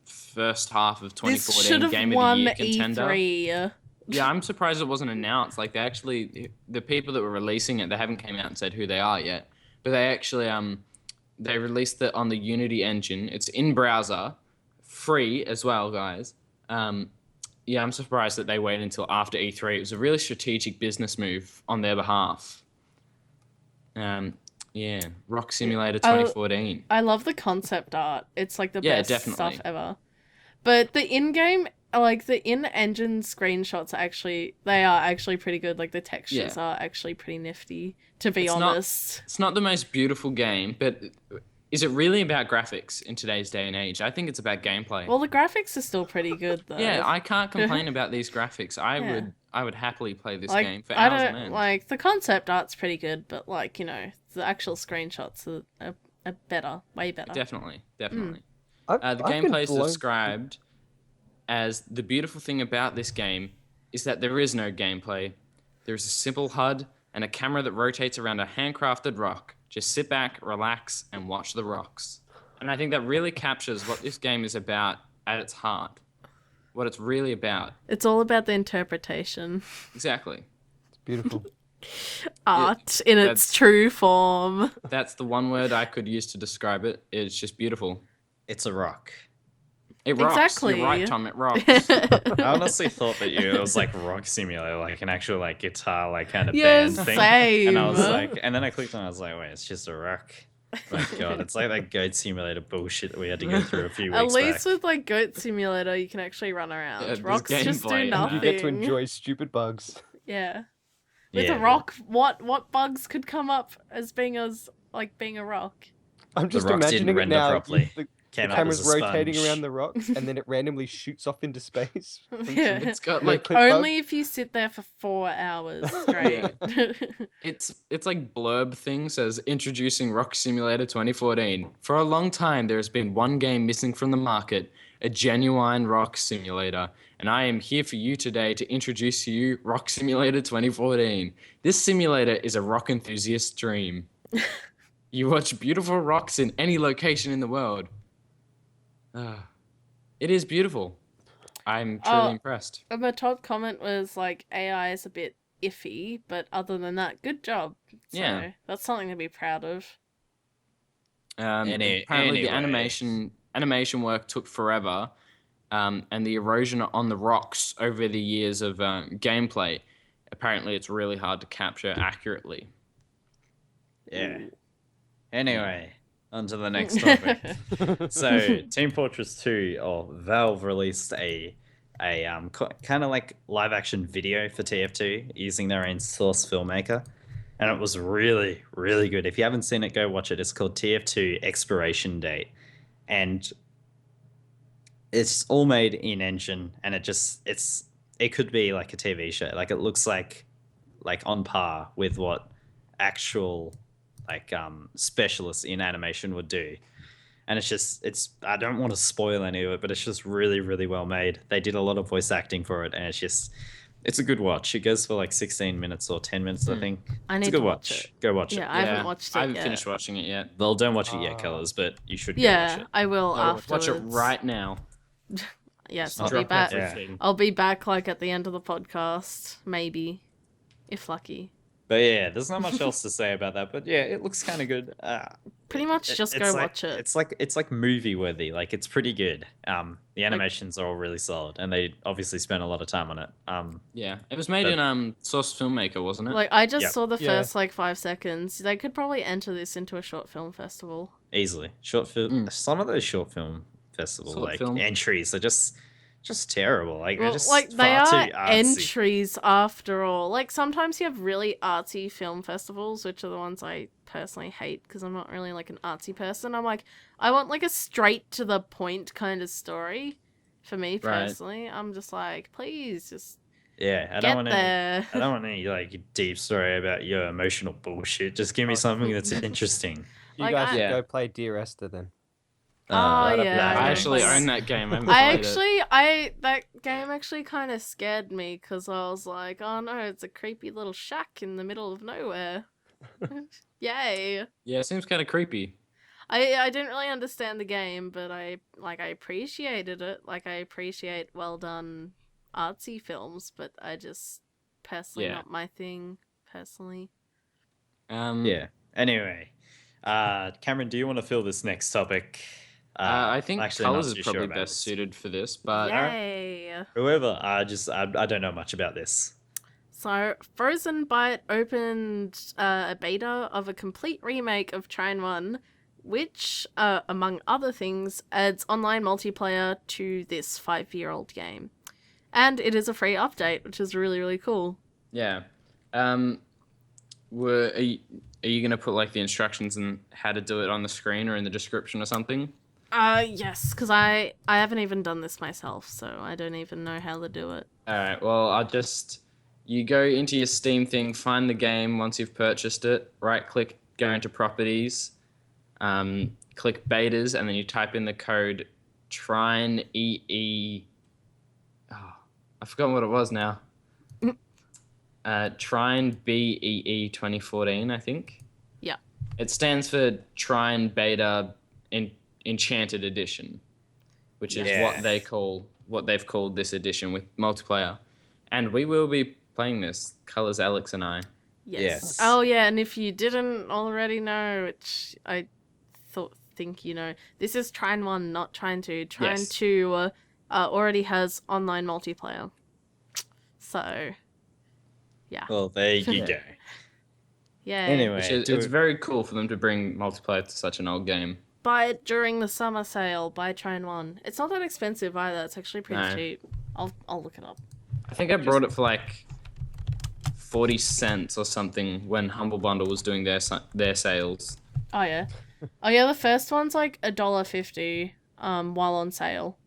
first half of This 2014 should have Game of the won Year contender. E3. Yeah, I'm surprised it wasn't announced. Like, they actually, the people that were releasing it, they haven't came out and said who they are yet. But they actually they released it on the Unity engine. It's in browser, free as well, guys. Yeah, I'm surprised that they waited until after E3. It was a really strategic business move on their behalf. Yeah, Rock Simulator 2014. I love the concept art. It's like the Yeah, best definitely. stuff ever. But the in-game, like the in-engine screenshots, they are actually pretty good. Like the textures are actually pretty nifty, to be honest. It's not the most beautiful game, but is it really about graphics in today's day and age? I think it's about gameplay. Well, the graphics are still pretty good though. Yeah, I can't complain about these graphics. Yeah. I would happily play this like, game for I hours on don't end. like the concept art's pretty good, but like the actual screenshots are better, way better. Definitely. The I've been gameplay is blown- described as the beautiful thing about this game is that there is no gameplay. There is a simple HUD and a camera that rotates around a handcrafted rock. Just sit back, relax, and watch the rocks. And I think that really captures what this game is about at its heart. What it's really about. It's all about the interpretation, Exactly. It's beautiful. art in its that's- true form. That's the one word I could use to describe it. It's just beautiful. It's a rock. It rocks. Exactly. You're right, Tom. It rocks. I honestly thought that it was like Rock Simulator, like an actual like guitar, like kind of Yes, band thing. same. And I was like, and then I clicked on it, I was like, wait, it's just a rock. My God, it's like that Goat Simulator bullshit that we had to go through a few At weeks least back. with like Goat Simulator, you can actually run around. Yeah, there's Rocks just do gameplay in that. nothing. You get to enjoy stupid bugs. Yeah. With Yeah, a rock, what bugs could come up as being a rock? I'm just rocks didn't imagining it render now. properly. The Came out camera's as a rotating sponge. around the rocks, and then it randomly shoots off into space. from Yeah. some- It's got little like clip bug. Only if you sit there for 4 hours straight. it's like blurb thing says introducing Rock Simulator 2014. For a long time there has been one game missing from the market, a genuine rock simulator. And I am here for you today to introduce to you Rock Simulator 2014. This simulator is a rock enthusiast's dream. You watch beautiful rocks in any location in the world. It is beautiful. I'm truly impressed. And my top comment was like, AI is a bit iffy, but other than that, good job. So Yeah. that's something to be proud of. Apparently the anyway. animation work took forever, and the erosion on the rocks over the years of gameplay, apparently it's really hard to capture accurately. Yeah. Anyway, on to the next topic. So, Team Fortress 2, or Valve released a kind of like live action video for TF2 using their own source filmmaker, and it was really, really good. If you haven't seen it, go watch it. It's called TF2 Expiration Date, and it's all made in engine, and it could be like a TV show. Like, it looks like on par with what actual specialists in animation would do. And it's I don't want to spoil any of it, but it's just really, really well made. They did a lot of voice acting for it, and it's a good watch. It goes for like 16 minutes or 10 minutes, I think. I It's need a good to watch watch. it. Go watch Yeah, it. I haven't watched it I haven't yet. finished watching it yet. Well, don't watch it yet, Ah. Colors, but you should go Yeah, watch it. I will I'll afterwards. watch it right now. Yes, I'll I'll be Drop back. everything. I'll be back like at the end of the podcast, maybe, if lucky. But yeah, there's not much else to say about that. But yeah, it looks kind of good. Pretty much just go watch it. It's like movie worthy. Like it's pretty good. The animations are all really solid, and they obviously spent a lot of time on it. Yeah, it was made But- in Source Filmmaker, wasn't it? Like I just Yep. saw the Yeah. first like 5 seconds. They could probably enter this into a short film festival. Easily short film. Some of those short film festival Short like film. entries are just terrible. Like Well, they're just like they far are too artsy. entries after all. Like sometimes you have really artsy film festivals, which are the ones I personally hate because I'm not really like an artsy person. I'm like, I want like a straight to the point kind of story. For me Right. personally, I'm just like, please just Yeah, I get don't want any. there. I don't want any like deep story about your emotional bullshit. Just give me something that's interesting. You Like, guys I- should Yeah. go play Dear Esther then. Oh, right up yeah, your I alley. actually Yes. own that game. I haven't I played it. that game actually kind of scared me because I was like, oh no, it's a creepy little shack in the middle of nowhere. Yay. Yeah, it seems kind of creepy. I didn't really understand the game, but I appreciated it. Like I appreciate well done artsy films, but I just personally Yeah. not my thing personally. Yeah. Anyway, Cameron, do you want to fill this next topic? I think I'm actually not colors is too sure probably about best this. suited for this, but Yay. Whoever, I don't know much about this. So, Frozen Byte opened a beta of a complete remake of Trine 1, which, among other things, adds online multiplayer to this 5-year-old game. And it is a free update, which is really, really cool. yeah. Are you gonna put like the instructions and how to do it on the screen or in the description or something? Yes, because I haven't even done this myself, so I don't even know how to do it. All right. Well, you go into your Steam thing, find the game once you've purchased it. Right click, go into properties, click betas, and then you type in the code Trine EE. Oh, I forgot what it was now. Trine BEE 2014, I think. Yeah. It stands for Trine Beta Enchanted Edition, which is what they've called this edition with multiplayer. And we will be playing this, Colors, Alex, and I. Yes. Oh, yeah, and if you didn't already know, which I think you know, this is Trine 1, not Trine 2. Trine Yes. 2 already has online multiplayer. So, yeah. Well, there you Yeah. go. Yeah. Anyway, It's very cool for them to bring multiplayer to such an old game. Buy it during the summer sale. Buy Trine 1. It's not that expensive either. It's actually pretty No. cheap. I'll look it up. I think I brought it for like 40 cents or something when Humble Bundle was doing their sales. Oh, yeah. Oh, yeah, the first one's like $1.50 while on sale.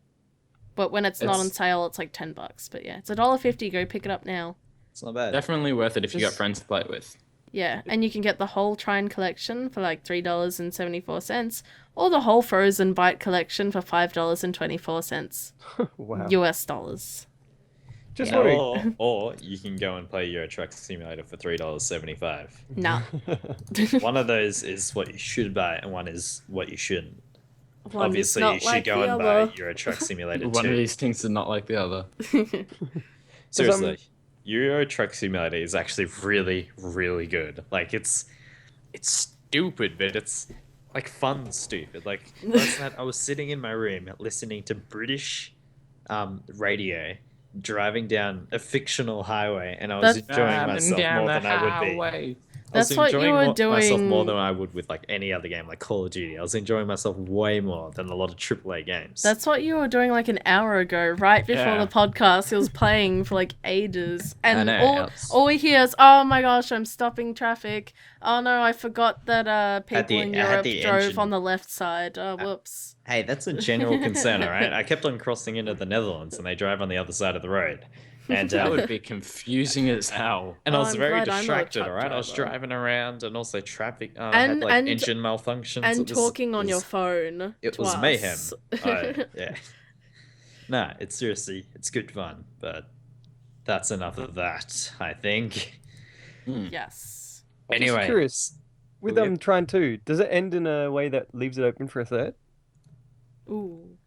But when it's not on sale, it's like $10. But yeah, it's $1.50. Go pick it up now. it's not bad. Definitely worth it if you got Just- friends to play it with. Yeah, and you can get the whole Trine collection for like $3.74, or the whole Frozen Byte collection for $5.24 Wow. US dollars. Just Yeah. wondering. Or you can go and play Euro Truck Simulator for $3.75. Nah. One of those is what you should buy, and one is what you shouldn't. One is Obviously, not you should like go the and other. buy Euro Truck Simulator One of 2. these things is not like the other. Seriously, Euro Truck Simulator is actually really, really good. Like it's stupid, but it's like fun stupid. Like last night I was sitting in my room listening to British radio, driving down a fictional highway, and I was That's- enjoying myself more than I would be. I was That's what you enjoying were myself more doing- than I would with like any other game, like Call of Duty. I was enjoying myself way more than a lot of AAA games. That's what you were doing like an hour ago, right before Yeah. the podcast. It was playing for like ages. And I know, all, it's- all we hear is, oh my gosh, I'm stopping traffic. Oh no, I forgot that people the- in I had Europe the drove engine- on the left side. Oh, whoops. Hey, that's a general concern, all right? I kept on crossing into the Netherlands, and they drive on the other side of the road. And That would be confusing as hell. and I Oh, was I'm very glad I'm not a distracted, truck all right? I was driver. driving around, and also traffic. I And- had like and- engine malfunctions. And It was- talking on it your was- phone. It to was us. mayhem. Yeah. Nah, it's seriously, it's good fun, but that's enough of that, I think. Yes. Anyway, Just curious. With Trine 2, does it end in a way that leaves it open for a third? Ooh.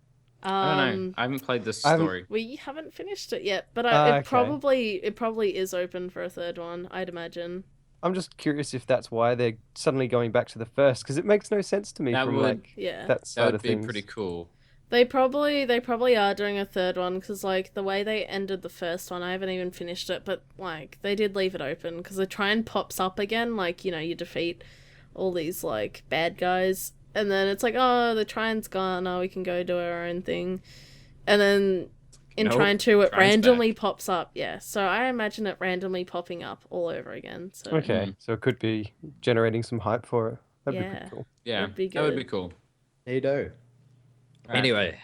I don't know. I haven't played this I haven't- story. We haven't finished it yet, but Okay. it probably is open for a third one, I'd imagine. I'm just curious if that's why they're suddenly going back to the first, because it makes no sense to me That from would- like Yeah. that That side would of be things. pretty cool. They probably are doing a third one because like the way they ended the first one, I haven't even finished it, but like they did leave it open because the Trine pops up again, like you defeat all these like bad guys, and then it's like, oh, the Trine's gone, oh, we can go do our own thing, and then in Nope, Trine 2 it Trine's randomly back. pops up, yeah. So I imagine it randomly popping up all over again. So Okay, so it could be generating some hype for it. That'd be Yeah. pretty cool. Yeah, That'd be that would good. be cool. There you go. Right. Anyway,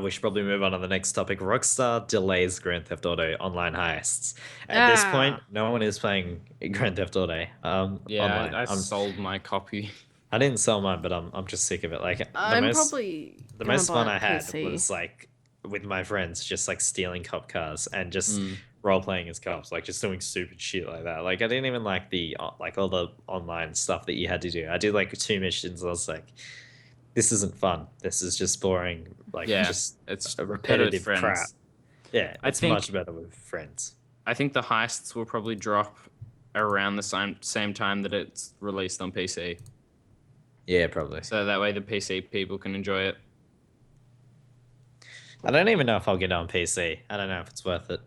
we should probably move on to the next topic. Rockstar delays Grand Theft Auto online heists. At this point, no one is playing Grand Theft Auto Yeah, online. I sold my copy. I didn't sell mine, but I'm just sick of it. Like I'm probably the gonna most buy fun a I had PC. was like with my friends, just like stealing cop cars and just Mm. role playing as cops, like just doing stupid shit like that. Like I didn't even like the like all the online stuff that you had to do. I did like 2 missions. I was like, this isn't fun. This is just boring. Like Yeah, just it's a better with repetitive friends. crap. Yeah, I it's think- much better with friends. I think the heists will probably drop around the same time that it's released on PC. Yeah, probably. So that way the PC people can enjoy it. I don't even know if I'll get it on PC. I don't know if it's worth it.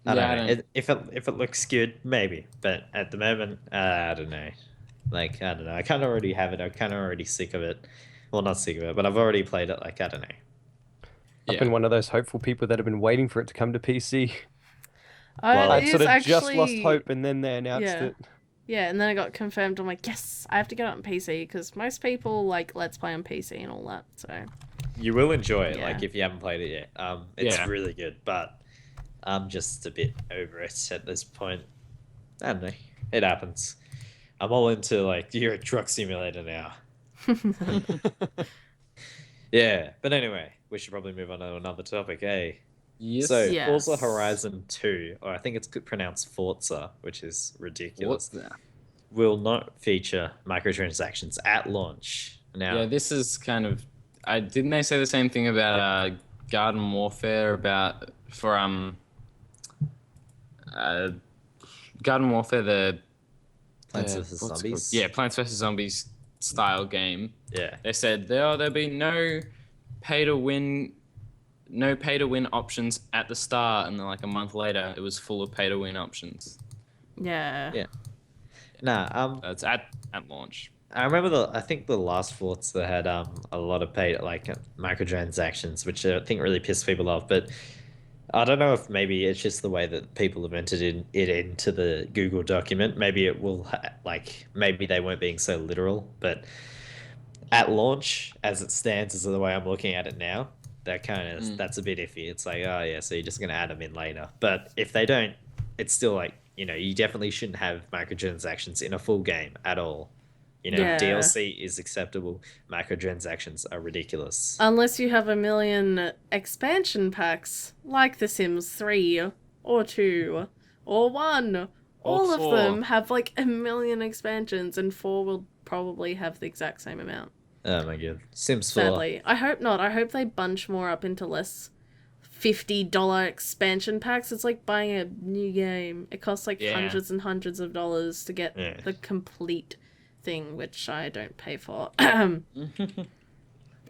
I Yeah, I don't know. don't- If it looks good, maybe. But at the moment, I don't know. Like I don't know. I kind of already have it. I'm kind of already sick of it. Well, not sick of it, but I've already played it. Like I don't know. I've Yeah. been one of those hopeful people that have been waiting for it to come to PC. Well, I'd It sort is of just lost actually- hope, and then they announced Yeah. it. Yeah, and then it got confirmed. I'm like, yes, I have to get it on PC because most people like Let's Play on PC and all that. So You will enjoy it. Yeah. Like if you haven't played it yet. It's Yeah. really good, but I'm just a bit over it at this point. I don't know. It happens. I'm all into like you're a truck simulator now. Yeah, but anyway, we should probably move on to another topic, eh? Yes. So, Yes. Forza Horizon 2, or I think it's pronounced Forza, which is ridiculous, What's that? will not feature microtransactions at launch. Now, Yeah, this is kind of. Didn't they say the same thing about Garden Warfare Garden Warfare the Plants vs. what's it called? Zombies? Yeah, Plants vs Zombies style game. Yeah. They said there'll be no pay to win options at the start, and then like a month later it was full of pay to win options. yeah. Yeah. Nah, That's at launch. I remember I think the last Forza had a lot of microtransactions, which I think really pissed people off. But I don't know if maybe it's just the way that people have entered it into the Google document. Maybe it will maybe they weren't being so literal. But at launch, as it stands, is the way I'm looking at it now. That kind of that's a bit iffy. It's like, oh yeah, so you're just gonna add them in later. But if they don't, it's still like, you definitely shouldn't have microtransactions in a full game at all. Yeah. DLC is acceptable. Microtransactions are ridiculous. Unless you have a million expansion packs, like The Sims 3, or 2, or 1. All of 4. them have like a million expansions, and 4 will probably have the exact same amount. Oh my god. Sims 4. Sadly. I hope not. I hope they bunch more up into less $50 expansion packs. It's like buying a new game. It costs like Yeah. hundreds and hundreds of dollars to get Yeah. the complete thing, which I don't pay for.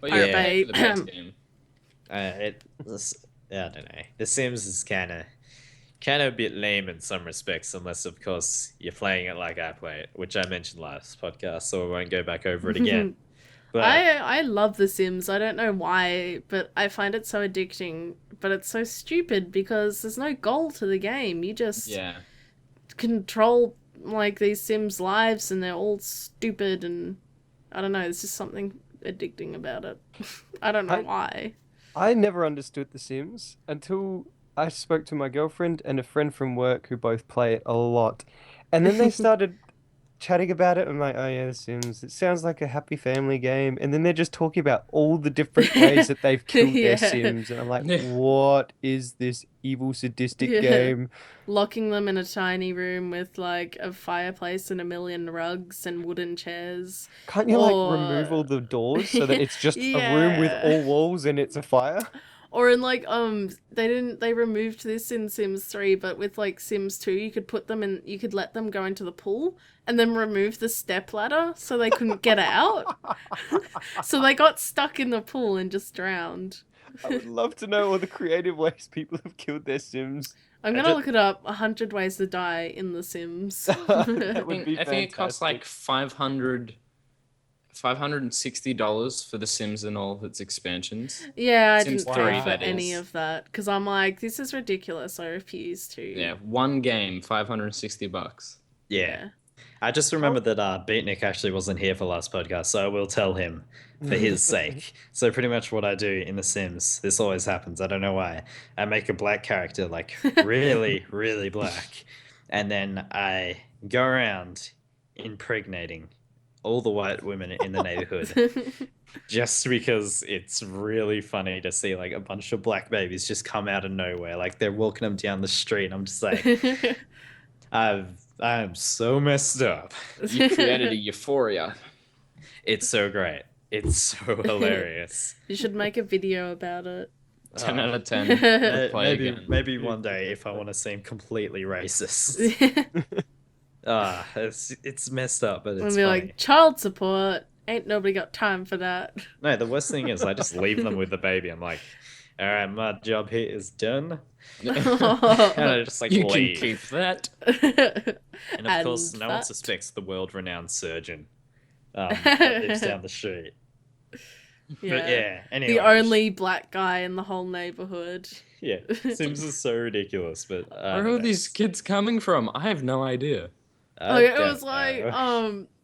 But Pirate yeah, Bay. for the best game. I don't know. The Sims is kind of a bit lame in some respects, unless of course you're playing it like I play it, which I mentioned last podcast, so I won't go back over it again. But I love The Sims. I don't know why, but I find it so addicting. But it's so stupid because there's no goal to the game. You just Yeah. control like these Sims' lives, and they're all stupid. And I don't know. There's just something addicting about it. I don't know why. I never understood The Sims until I spoke to my girlfriend and a friend from work who both play it a lot. And then they started chatting about it. I'm like, oh yeah, The Sims. It sounds like a happy family game. And then they're just talking about all the different ways that they've killed their Yeah. Sims. And I'm like, Yeah. what is this evil, sadistic Yeah. game? Locking them in a tiny room with like a fireplace and a million rugs and wooden chairs. Can't you like remove all Or the doors so that it's just a room with yeah. all walls and it's a fire? Or in like they removed this in Sims 3, but with like Sims 2 you could let them go into the pool and then remove the step ladder so they couldn't get out. So they got stuck in the pool and just drowned. I would love to know all the creative ways people have killed their Sims. I'm gonna look it up. 100 ways to die in The Sims. That would be I think it costs like $560 for The Sims and all of its expansions. Yeah, I Sims didn't 3, pay for that any is. of that because I'm like, this is ridiculous. I refuse to. Yeah, one game, $560. Yeah. I just remembered that Beatnik actually wasn't here for last podcast, so I will tell him for his sake. So pretty much what I do in The Sims, this always happens. I don't know why. I make a black character, like really, really black, and then I go around impregnating all the white women in the neighborhood just because it's really funny to see like a bunch of black babies just come out of nowhere. Like they're walking them down the street. And I'm just like, I'm so messed up. You created a euphoria. It's so great. It's so hilarious. You should make a video about it. 10 out of 10. Play again. Maybe one day if I want to seem completely racist. It's messed up, but We'll it's be funny. like, child support. Ain't nobody got time for that. No, the worst thing is I just leave them with the baby. I'm like, all right, my job here is done. And I just like You leave. can keep that. And of course, no one suspects the world-renowned surgeon that lives down the street. But yeah, anyway. The only black guy in the whole neighborhood. Yeah, Sims is so ridiculous, but Where are these kids coming from? I have no idea. It was like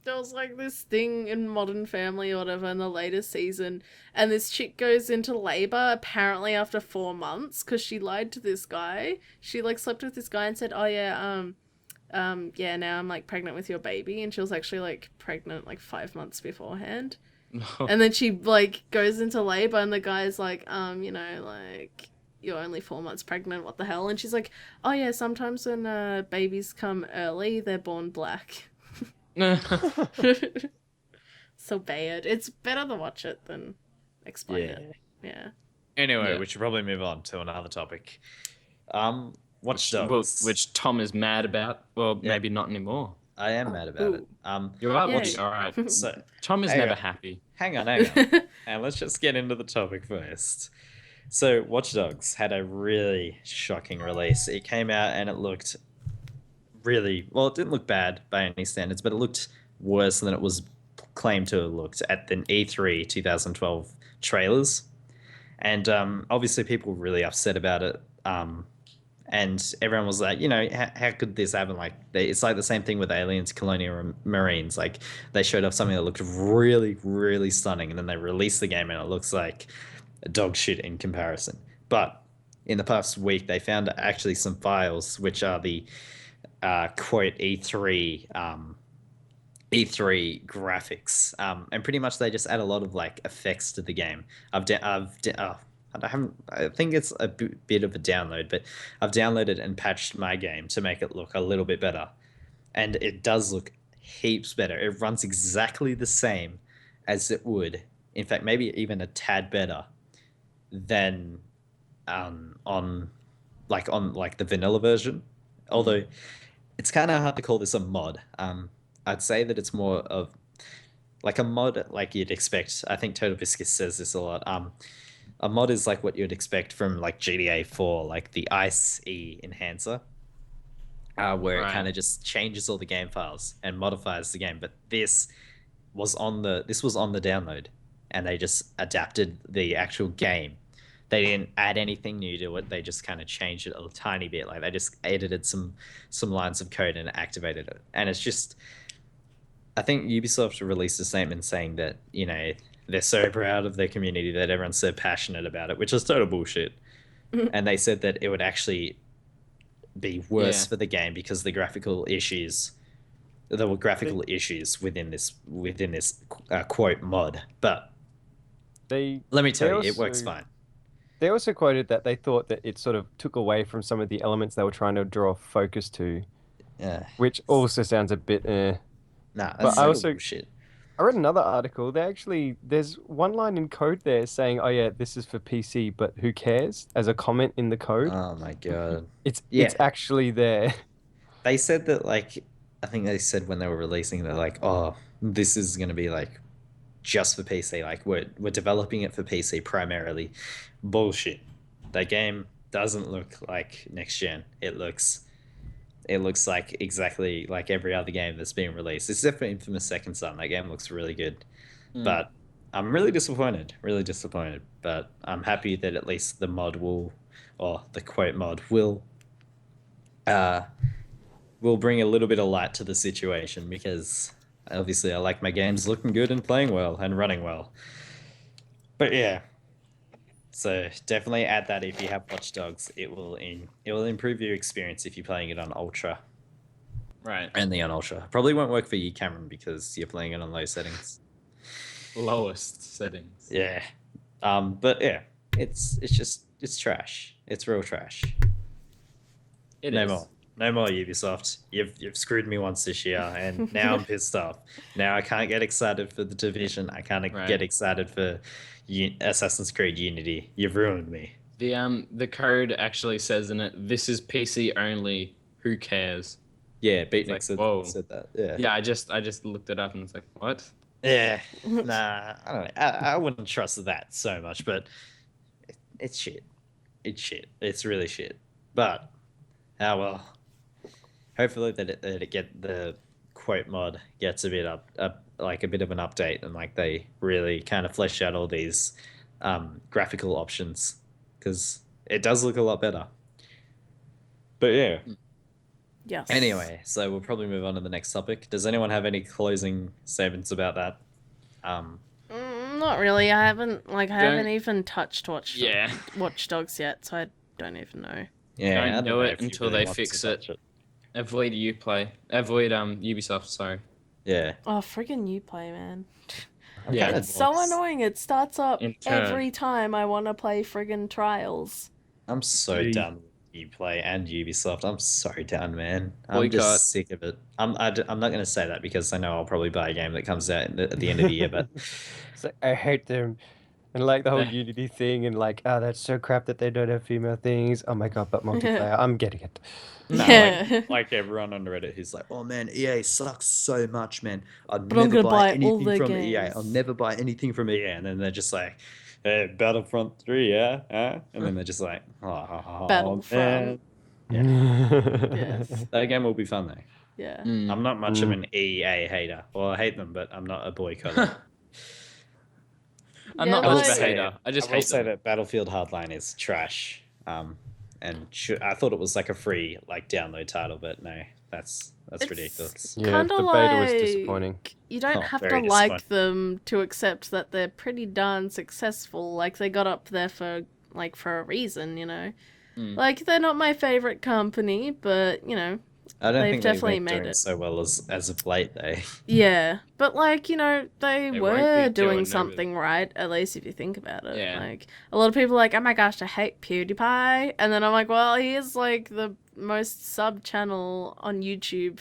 there was like this thing in Modern Family or whatever in the latest season, and this chick goes into labor apparently after 4 months because she lied to this guy. She like slept with this guy and said, "Oh yeah, yeah, now I'm like pregnant with your baby," and she was actually like pregnant like 5 months beforehand. And then she like goes into labor, and the guy's like, you know, like, you're only 4 months pregnant, what the hell? And she's like, oh yeah, sometimes when babies come early, they're born black. So bad. It's better to watch it than explain it. Yeah. Anyway, Yeah. we should probably move on to another topic. Watch Dogs. Which Tom is mad about. Well, maybe not anymore. I am mad about it. You are? Yeah. All right. So Tom is Hang never on. happy. hang on, and let's just get into the topic first. So, Watch Dogs had a really shocking release. It came out and it looked really well. It didn't look bad by any standards, but it looked worse than it was claimed to have looked at the E3 2012 trailers. And obviously, people were really upset about it. And everyone was like, you know, how could this happen? Like, it's like the same thing with Aliens, Colonial Marines. Like, they showed off something that looked really, really stunning, and then they released the game, and it looks like dog shit in comparison. But in the past week, they found actually some files, which are the quote E3 E3 graphics, and pretty much they just add a lot of like effects to the game. I think it's a bit of a download, but I've downloaded and patched my game to make it look a little bit better. And it does look heaps better. It runs exactly the same as it would. In fact, maybe even a tad better than on the vanilla version. Although it's kind of hard to call this a mod. I'd say that it's more of like a mod like you'd expect. I think Total Biscuit says this a lot. A mod is like what you'd expect from like GTA 4, like the ICE enhancer, where it kind of just changes all the game files and modifies the game. But this was on the download, and they just adapted the actual game. They didn't add anything new to it. They just kind of changed it a tiny bit. Like they just edited some lines of code and activated it. And it's just, I think Ubisoft released a statement saying that, you know, they're so proud of their community, that everyone's so passionate about it, which is total bullshit. And they said that it would actually be worse for the game because the graphical issues there were graphical issues within this quote mod, but They let me they tell you, it works also fine. they also quoted that they thought that it sort of took away from some of the elements they were trying to draw focus to, Yeah, which also sounds a bit eh. nah, But that's I total also bullshit. I read another article. There's one line in code there saying, "Oh yeah, this is for PC, but who cares?" as a comment in the code. Oh my god. It's Yeah, actually there. they said that like I think they said when they were releasing that like, oh, this is gonna be like just for PC. Like we're developing it for PC primarily. Bullshit. That game doesn't look like next gen. It looks like exactly like every other game that's being released. Except for Infamous Second Son. That game looks really good. Mm. But I'm really disappointed. Really disappointed. But I'm happy that at least the mod will or the quote mod uh will bring a little bit of light to the situation because obviously I like my games looking good and playing well and running well. But yeah, so definitely add that if you have Watch Dogs. It will improve your experience if you're playing it on Ultra Right. and the on Ultra. Probably won't work for you, Cameron, because you're playing it on low settings. Lowest settings. Yeah. But yeah, it's trash. It's real trash. It No is. more. No more Ubisoft. You've screwed me once this year, and now I'm pissed off. Now I can't get excited for the Division. I can't Right. get excited for Assassin's Creed Unity. You've ruined me. The code actually says in it, this is PC only. Who cares? Yeah, Beatnik like, said, whoa. said that. Yeah. Yeah, I just looked it up and it's like, what? Yeah. Nah, I don't know. I wouldn't trust that so much, but it's shit. It's shit. It's really shit. But ah well. Hopefully that it get the quote mod gets a bit up like a bit of an update and like they really kind of flesh out all these graphical options because it does look a lot better. But yeah. Yes. Anyway, so we'll probably move on to the next topic. Does anyone have any closing statements about that? Not really. I haven't Don't- even touched Yeah. Watch Dogs yet, so I don't even know. Yeah, Don't I don't do know it if you until really they want fix to it. touch Avoid Ubisoft, sorry. Yeah. Oh, friggin' Uplay, man. Yeah. kinda It's so jealous. annoying. It starts up In turn. every time I want to play friggin' Trials. I'm so Gee. done with Uplay and Ubisoft. I'm so done, man. I'm Boycott. just sick of it. I'm not going to say that because I know I'll probably buy a game that comes out at the end of the year, but It's like, I hate them. And like the whole Unity thing and like, oh, that's so crap that they don't have female things. Oh my god, but multiplayer, I'm getting it. no, Yeah. like everyone on Reddit who's like, oh man, EA sucks so much, man. I'd But I'm never gonna buy buy all anything their from EA. I'll games." never buy anything from EA. And then they're just like, hey, Battlefront 3, yeah? Huh? And then they're just like, oh, Battlefront. man. Yes. That game will be fun though. Yeah. Mm. I'm not much of an EA hater. Well, I hate them, but I'm not a boycotter. I'm Yeah, not much of a like- hater. I just will hate say them. that Battlefield Hardline is trash. And I thought it was like a free like download title, but no, that's It's ridiculous. Yeah, kind the of beta was like disappointing. you don't Oh, have to very like disappointing. them to accept that they're pretty darn successful. Like they got up there for a reason, you know. Mm. Like they're not my favorite company, but you know, I don't They've think definitely they've been made doing it. so well as of late, though. yeah. But like you know, they They won't were be doing doing over- something right. At least if you think about it. Yeah. Like a lot of people are like, oh my gosh, I hate PewDiePie, and then I'm like, well, he is like the most sub channel on YouTube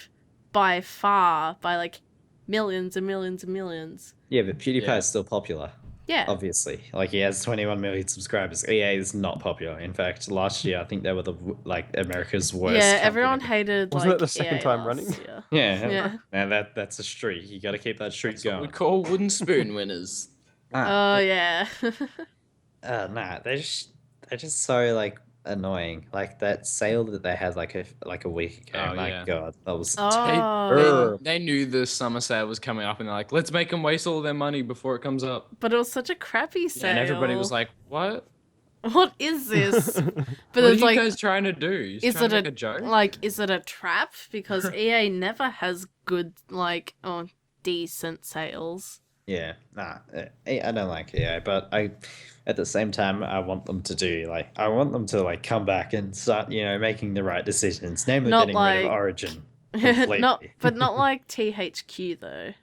by far, by like millions and millions and millions. Yeah, but PewDiePie Yeah. is still popular, Yeah. obviously. Like he has 21 million subscribers. EA is not popular. In fact, last year I think they were the like America's worst. Yeah, company. everyone hated Wasn't like it the second EA time last running? year. Yeah, Yeah. And that's a streak. You got to keep that streak That's what we going. call wooden spoon winners. Ah, Oh yeah. nah, they're just so like annoying. Like that sale that they had like a week ago. Oh, My yeah. God, that was Oh. They knew the summer sale was coming up and they're like, let's make them waste all their money before it comes up. But it was such a crappy Yeah, sale. and everybody was like, what? what is this? But What it's are like, you guys trying to do? You is trying it to make a joke? is it a trap? Because EA never has good, decent sales. Yeah, nah, I don't like EA, but at the same time, I want them to like come back and start, making the right decisions, namely Not getting rid of like- Origin. completely. not like THQ though.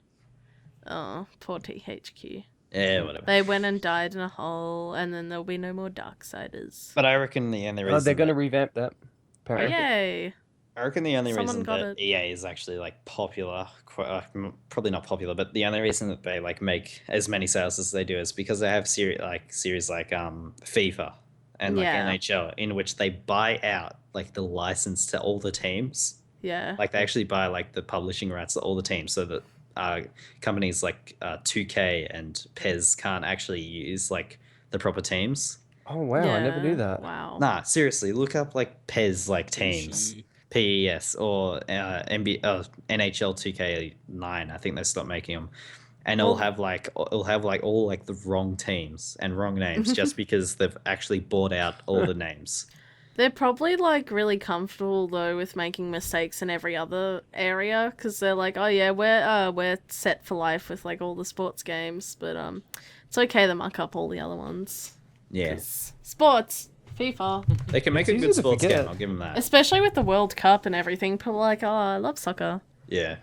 Oh, poor THQ. Yeah, whatever. They went and died in a hole, and then there'll be no more Darksiders. But I reckon the only Oh, reason they're going to revamp that. Oh, Apparently. yay! I reckon the only Someone reason got that it. EA is actually like popular, probably not popular, but the only reason that they like make as many sales as they do is because they have series like FIFA and like Yeah. NHL, in which they buy out like the license to all the teams. Yeah. Like they actually buy like the publishing rights to all the teams, so that companies like 2K and PES can't actually use like the proper teams. Oh, wow. I never knew that. Wow. Nah, seriously, look up like PES like teams. PES or NHL 2K9. I think they stopped making them, and it'll have like all like the wrong teams and wrong names just because they've actually bought out all the names. They're probably like really comfortable though with making mistakes in every other area because they're like, oh yeah, we're set for life with like all the sports games, but it's okay to muck up all the other ones. Yeah, 'Cause sports. FIFA. they can make a It's good easy to sports forget. game. I'll give them that. Especially with the World Cup and everything. People are like, oh, I love soccer. Yeah,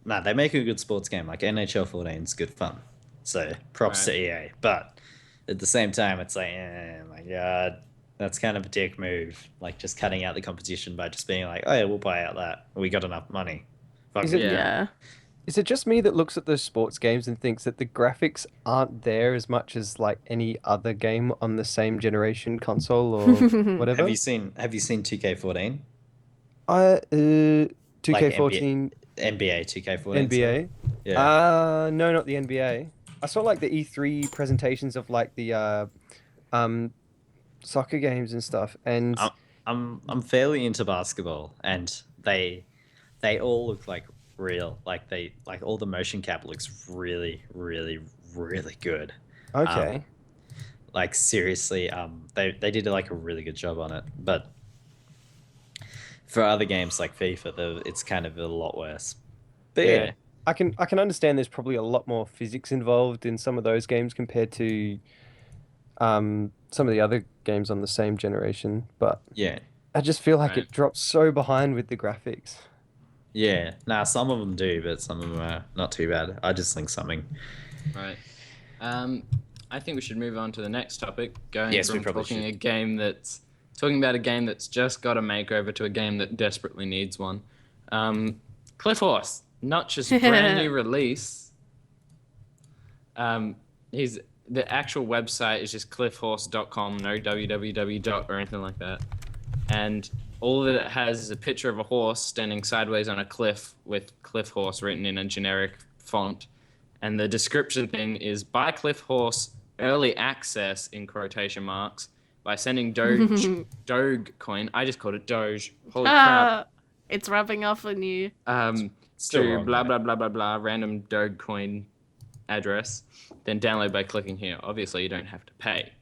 nah, they make a good sports game. Like NHL 14 is good fun. So props to EA, but at the same time, it's like, my god, that's kind of a dick move. Like just cutting out the competition by just being like, oh yeah, we'll buy out that. We got enough money. Fuck Is it- it. Yeah. Is it just me that looks at those sports games and thinks that the graphics aren't there as much as like any other game on the same generation console or whatever? Have you seen 2K14? 2K14 NBA 2K14. NBA? Yeah. No, not the NBA. I saw like the E3 presentations of like the soccer games and stuff, and I'm fairly into basketball, and they all look like real. Like all the motion cap looks really, really, really good. okay. Like seriously, they did like a really good job on it. But for other games like FIFA, it's kind of a lot worse. But yeah. I can understand there's probably a lot more physics involved in some of those games compared to some of the other games on the same generation, but Yeah. I just feel like Right. it drops so behind with the graphics. Yeah. Nah, some of them do, but some of them are not too bad. I just think something. Right. I think we should move on to the next topic. Going Yes, we from probably talking should. talking about a game that's just got a makeover to a game that desperately needs one. Cliff Horse, not just brand new release. The actual website is just cliffhorse.com, no www. or anything like that. And all that it has is a picture of a horse standing sideways on a cliff with Cliff Horse written in a generic font. And the description thing is buy Cliff Horse early access in quotation marks by sending Dogecoin. I just called it Doge. Holy crap. It's rubbing off on you. Still To wrong, blah mate. blah blah blah blah random Dogecoin address, then download by clicking here. Obviously, you don't have to pay.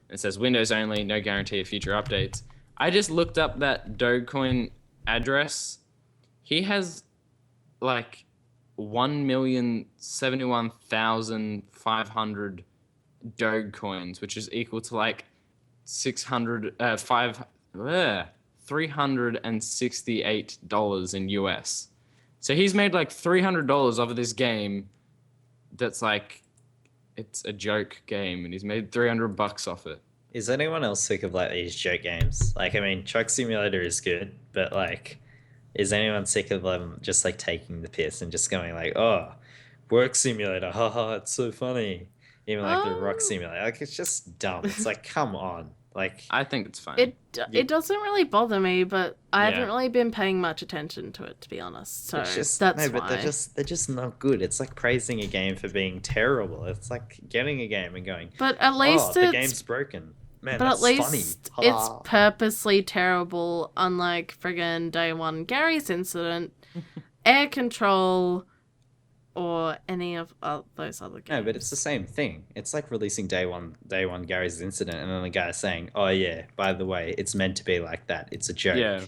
It says Windows only, no guarantee of future updates. I just looked up that Dogecoin address. He has like 1,071,500 Dogecoins, which is equal to like $368 in US. So he's made like $300 off of this game that's like, it's a joke game, and he's made $300 off it. Is anyone else sick of like these joke games? Like, I mean, Truck Simulator is good, but like, is anyone sick of them just like taking the piss and just going like, oh, Work Simulator, haha, it's so funny. Even like the Rock Simulator, like it's just dumb. It's like, come on, like I think it's fine. It doesn't really bother me, but I Yeah. haven't really been paying much attention to it, to be honest. So it's just that's no, but why. they're just not good. It's like praising a game for being terrible. It's like getting a game and going, But at least the it's game's broken. Man, but that's at least funny. it's purposely terrible, unlike friggin' Day One Gary's Incident, Air Control, or any of those other games. No, but it's the same thing. It's like releasing day one Gary's Incident, and then the guy saying, "Oh yeah, by the way, it's meant to be like that. It's a joke." Yeah.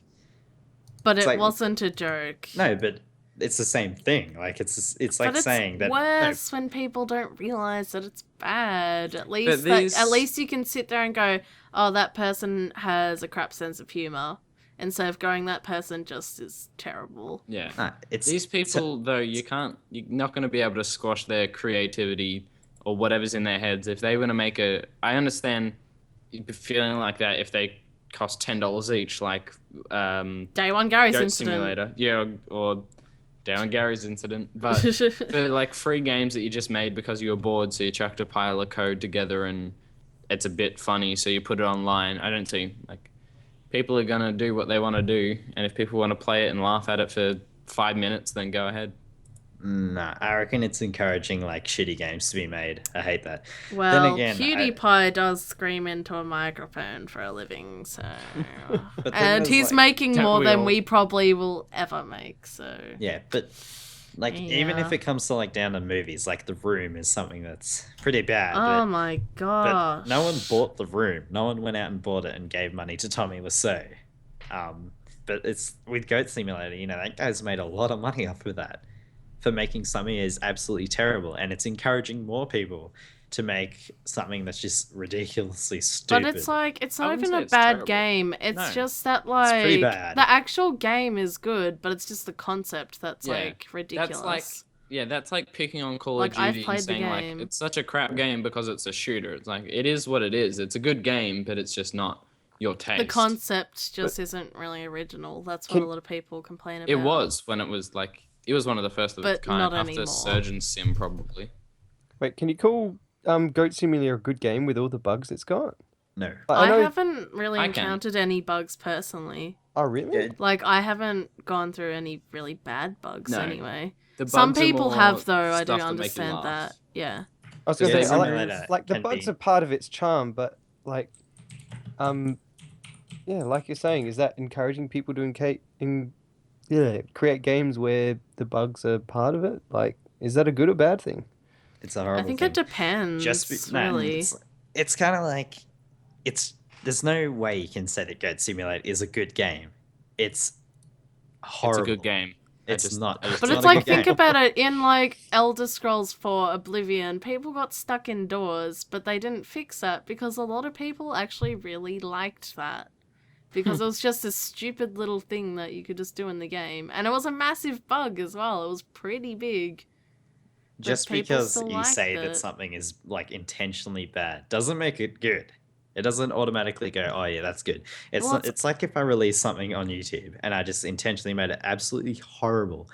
But it's it like- wasn't a joke. No, but it's the same thing. Like it's like But it's saying that. worse when people don't realize that it's bad. At least, these- at least you can sit there and go, "Oh, that person has a crap sense of humor," instead of going, that person just is terrible. Yeah. It's These people, though, you're not going to be able to squash their creativity or whatever's in their heads. If they want to make I understand feeling like that if they cost $10 each, like Day One Gary's Goat Incident. Simulator, yeah, or Day One Gary's Incident. But for like free games that you just made because you were bored, so you chucked a pile of code together and it's a bit funny, so you put it online. I don't see like people are gonna do what they want to do, and if people want to play it and laugh at it for 5 minutes, then go ahead. Nah, I reckon it's encouraging like shitty games to be made. I hate that. Well, Then again, PewDiePie does scream into a microphone for a living, so... But then and there's, he's like, making Don't more we than all? we probably will ever make, so... Yeah, but like even Yeah. if it comes to like down to movies, like The Room is something that's pretty bad. Oh my but gosh. no one bought The Room. No one went out and bought it and gave money to Tommy Wiseau. But it's with Goat Simulator, you know, that guy's made a lot of money off of that for making something that is absolutely terrible, and it's encouraging more people to make something that's just ridiculously stupid. But it's like, it's I not wouldn't even say a it's bad terrible. game. It's No, just that, pretty like, bad. the actual game is good, but it's just the concept that's, Yeah, like, ridiculous. That's like picking on Call Like, of I've Duty played and the saying like game. it's such a crap game because it's a shooter. It's like it is what it is. It's a good game, but it's just not your taste. The concept just isn't really original. That's what Can- a lot of people complain about. It was when it was like it was one of the first of its But kind not after anymore. Surgeon Sim probably. Wait, can you call Goat Simulator a good game with all the bugs it's got? No. I know. haven't really I can. encountered any bugs personally. Oh, really? Yeah. Like, I haven't gone through any really bad bugs No. anyway. The Some bugs are people more have, though, I do stuff that make you understand laugh. that. Yeah. I was gonna Yeah, say, I Simulator like the can bugs be- are part of its charm, but like, yeah, like you're saying, is that encouraging people to create games where the bugs are part of it? Like, is that a good or bad thing? It's a horrible I think thing. it depends, really. It's kind of like there's no way you can say that Goat Simulator is a good game. It's horrible. It's a good game. It's not. But not it's a like, good think game. about it, in like Elder Scrolls 4 Oblivion, people got stuck indoors, but they didn't fix that because a lot of people actually really liked that. Because it was just a stupid little thing that you could just do in the game. And it was a massive bug as well. It was pretty big. But Just people because still you liked say that it. something is like intentionally bad doesn't make it good. It doesn't automatically go, oh yeah, that's good. It's Well, not, it's like if I release something on YouTube and I just intentionally made it absolutely horrible,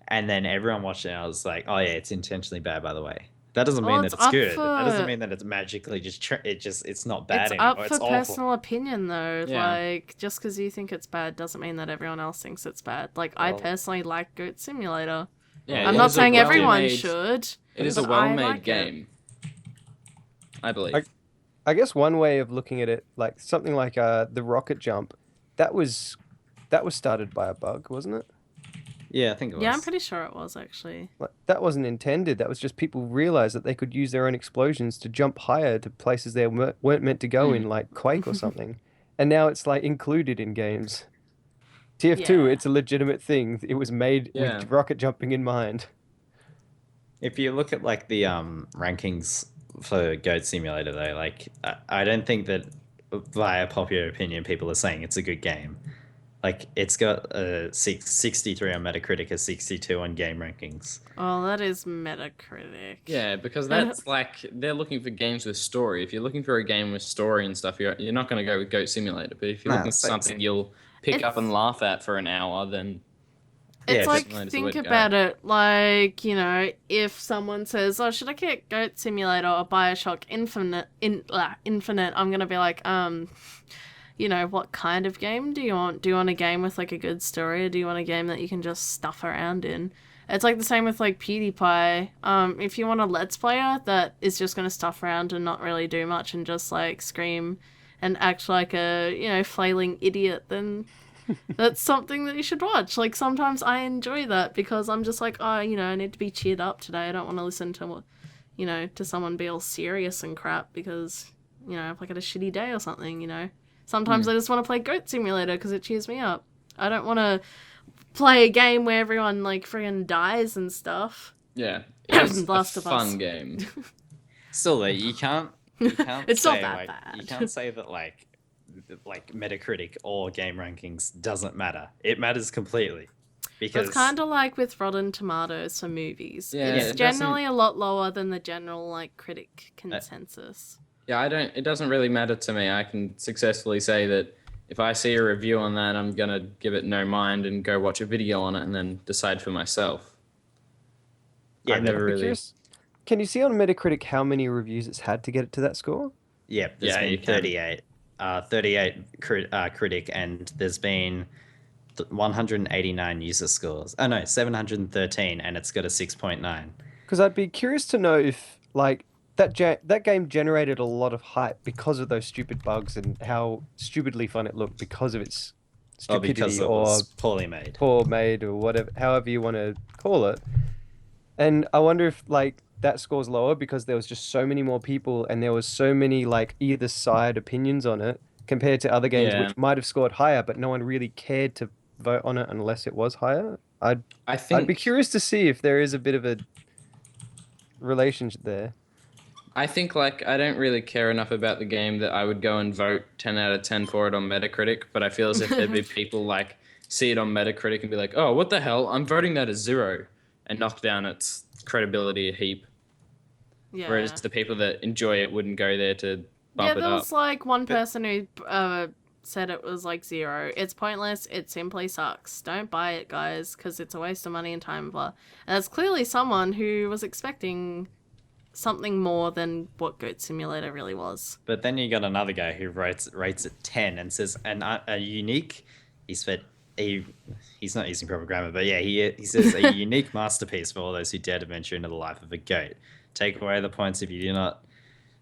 and then everyone watched it and I was like, oh yeah, it's intentionally bad, by the way. That doesn't Well, mean that it's it's up good. That doesn't for- mean that it's magically it's not bad It's anymore. up for It's awful. personal opinion, though. Yeah. Like, just because you think it's bad doesn't mean that everyone else thinks it's bad. Like, I Well- personally like Goat Simulator. Yeah, I'm it not is a saying everyone well-made- should. It is a but I well-made like it. game. I believe. I guess one way of looking at it, like something like the rocket jump, that was started by a bug, wasn't it? Yeah, I think it was. Yeah, I'm pretty sure it was, actually. Like, that wasn't intended. That was just people realized that they could use their own explosions to jump higher to places they weren't meant to go in, like Quake or something. And now it's like included in games. TF2, Yeah. it's a legitimate thing. It was made Yeah. with rocket jumping in mind. If you look at like the rankings for Goat Simulator, though, like I don't think that via popular opinion people are saying it's a good game. Like it's got a 63 on Metacritic, a 62 on Game Rankings. Oh, that is Metacritic. Yeah, because that's like they're looking for games with story. If you're looking for a game with story and stuff, you're not going to go with Goat Simulator. But if you're No, looking for so- something you'll pick up and laugh at for an hour, then It's Yeah, like, but- think It's a way to about it, like, you know, if someone says, oh, should I get Goat Simulator or Bioshock Infinite, I'm going to be like, you know, what kind of game do you want? Do you want a game with, like, a good story, or do you want a game that you can just stuff around in? It's like the same with, like, PewDiePie. If you want a Let's Player that is just going to stuff around and not really do much and just, like, scream and act like a, you know, flailing idiot, then that's something that you should watch. Like, sometimes I enjoy that because I'm just like, oh, you know, I need to be cheered up today. I don't want to listen to, you know, to someone be all serious and crap because, you know, I've like had a shitty day or something, you know. Sometimes I just want to play Goat Simulator because it cheers me up. I don't want to play a game where everyone, like, friggin' dies and stuff. yeah, it's a Last of Us. fun game. Still, though, you can't It's say, not that like, bad. you can't say that like like Metacritic or game rankings doesn't matter. It matters completely. Because It's kind of like with Rotten Tomatoes for movies. Yeah, It's it generally a lot lower than the general like critic consensus. Yeah, it doesn't really matter to me. I can successfully say that if I see a review on that, I'm gonna give it no mind and go watch a video on it and then decide for myself. Yeah, I've never I'm really. curious, can you see on Metacritic how many reviews it's had to get it to that score? yeah, there's Yeah, you been can. 38. 38 critic, and there's been 189 user scores. Oh no, 713, and it's got a 6.9. Because I'd be curious to know if like that game generated a lot of hype because of those stupid bugs and how stupidly fun it looked because of its Or because stupidity it or was poorly made. poor made or whatever, however you want to call it. And I wonder if like that score's lower because there was just so many more people and there was so many like either side opinions on it compared to other games Yeah. which might have scored higher, but no one really cared to vote on it unless it was higher. I I'd be think curious to see if there is a bit of a relationship there. I think like I don't really care enough about the game that I would go and vote 10 out of 10 for it on Metacritic, but I feel as if there'd be people like see it on Metacritic and be like, "Oh, what the hell? I'm voting that as 0," and knock down its credibility a heap. Yeah. Whereas the people that enjoy it wouldn't go there to bump it there up. was like one person who said it was like 0. It's pointless. It simply sucks. Don't buy it, guys, because it's a waste of money and time. Blah. And it's clearly someone who was expecting something more than what Goat Simulator really was. But then you got another guy who rates it 10 and says, a unique, he's not using proper grammar, but yeah, he says a unique masterpiece for all those who dare to venture into the life of a goat. Take away the points if you do not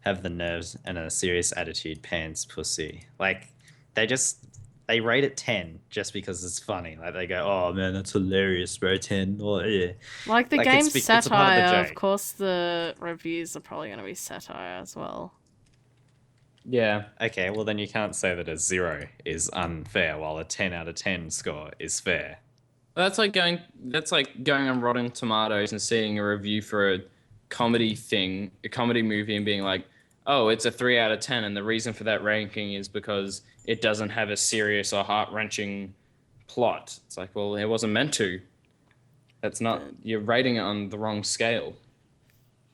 have the nerves and a serious attitude, pants, pussy. Like, they rate it 10 just because it's funny. Like, they go, oh man, that's hilarious, bro, 10. Or, yeah. Like the Like, game's it's a part of the satire, of joke. course the reviews are probably going to be satire as well. Yeah. Okay, well then you can't say that a 0 is unfair while a 10 out of 10 score is fair. That's like going on Rotten Tomatoes and seeing a review for a comedy movie and being like, "Oh, it's a 3 out of 10 and the reason for that ranking is because it doesn't have a serious or heart-wrenching plot." It's like, well, it wasn't meant to. That's not, you're rating it on the wrong scale.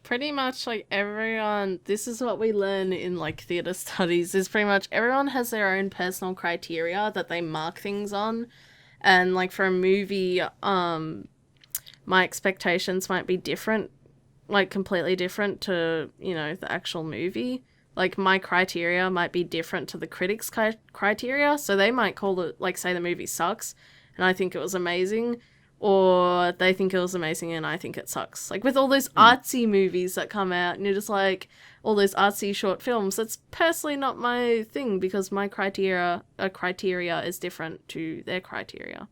Pretty much like everyone, this is what we learn in like theater studies, is pretty much everyone has their own personal criteria that they mark things on. And like for a movie, my expectations might be different, like completely different to, the actual movie. Like my criteria might be different to the critics' criteria. So they might call it, like, say the movie sucks and I think it was amazing, or they think it was amazing and I think it sucks. Like with all those artsy movies that come out and you're just like, all those artsy short films, that's personally not my thing because my criteria is different to their criteria.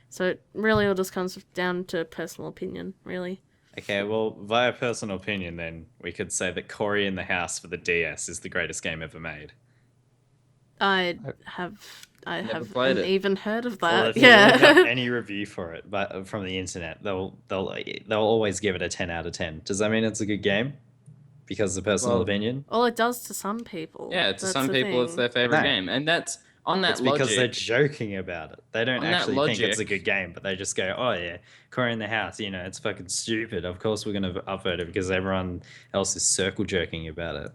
So it really all just comes down to personal opinion, really. Okay, well, via personal opinion, then we could say that Cory in the House for the DS is the greatest game ever made. I played haven't it. even heard of Well, that. if you look up Yeah. any review for it, but from the internet, they'll always give it a 10 out of 10. Does that mean it's a good game? Because of personal Well, opinion? Well, it does to some people. Yeah, to That's some the people it's thing. their favorite No. game. And that's on that It's because they're logic. joking about it. They don't On that actually think it's a logic- good game, but they just go, oh yeah, Cory in the House, it's fucking stupid. Of course we're going to upvote it because everyone else is circle jerking about it.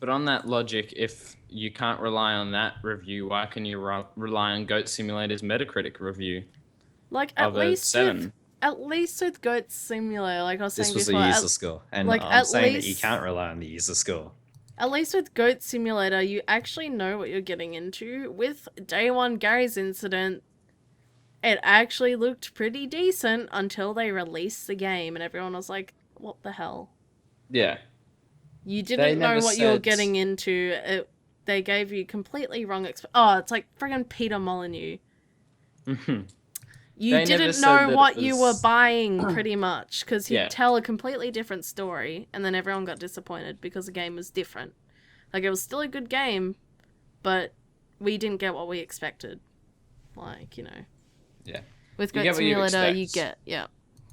But on that logic, if you can't rely on that review, why can you rely on Goat Simulator's Metacritic review Like at of a least 7? with Goat Simulator, like I was This saying was before, a user score. And like, I'm at saying that you least- can't rely on the user score. at least with Goat Simulator, you actually know what you're getting into. With Day One Gary's incident, it actually looked pretty decent until they released the game, and everyone was like, "What the hell? Yeah. You They didn't know never what you were said- getting into." They gave you completely wrong. Oh, it's like friggin' Peter Molyneux. Mhm. You They never didn't said know that what it you were was- buying, pretty much, because he'd Yeah. tell a completely different story, and then everyone got disappointed because the game was different. Like, it was still a good game, but we didn't get what we expected. Like, Yeah. With You Goat get what you Simulator, you expect. get, yeah.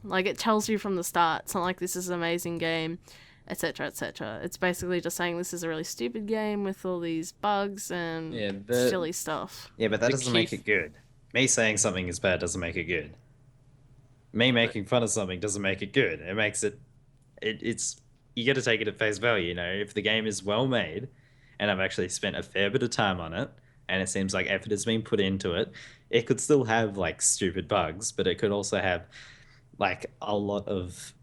Like, it tells you from the start, it's not like this is an amazing game, etc., etc. It's basically just saying this is a really stupid game with all these bugs and silly stuff. Yeah, but that The doesn't key make it good. Me saying something is bad doesn't make it good. Me making fun of something doesn't make it good. It makes it's you got to take it at face value. You know, if the game is well made, and I've actually spent a fair bit of time on it, and it seems like effort has been put into it, it could still have like stupid bugs, but it could also have like a lot of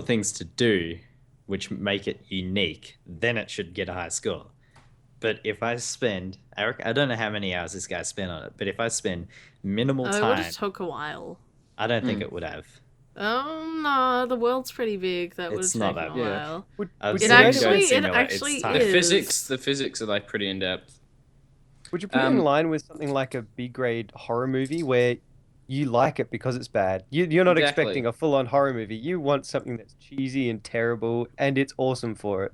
things to do, which make it unique. Then it should get a high score. But if I spend, Eric, I don't know how many hours this guy spent on it, but if I spend minimal It would time, have took a while. I don't think it would have. No, the world's pretty big. That would have It's not taken a that big. while. I've It seen actually Goat Simulator, it's is. tight. the physics are like pretty in depth. Would you put it in line with something like a B-grade horror movie where you like it because it's bad? You're not Exactly. expecting a full-on horror movie. You want something that's cheesy and terrible, and it's awesome for it.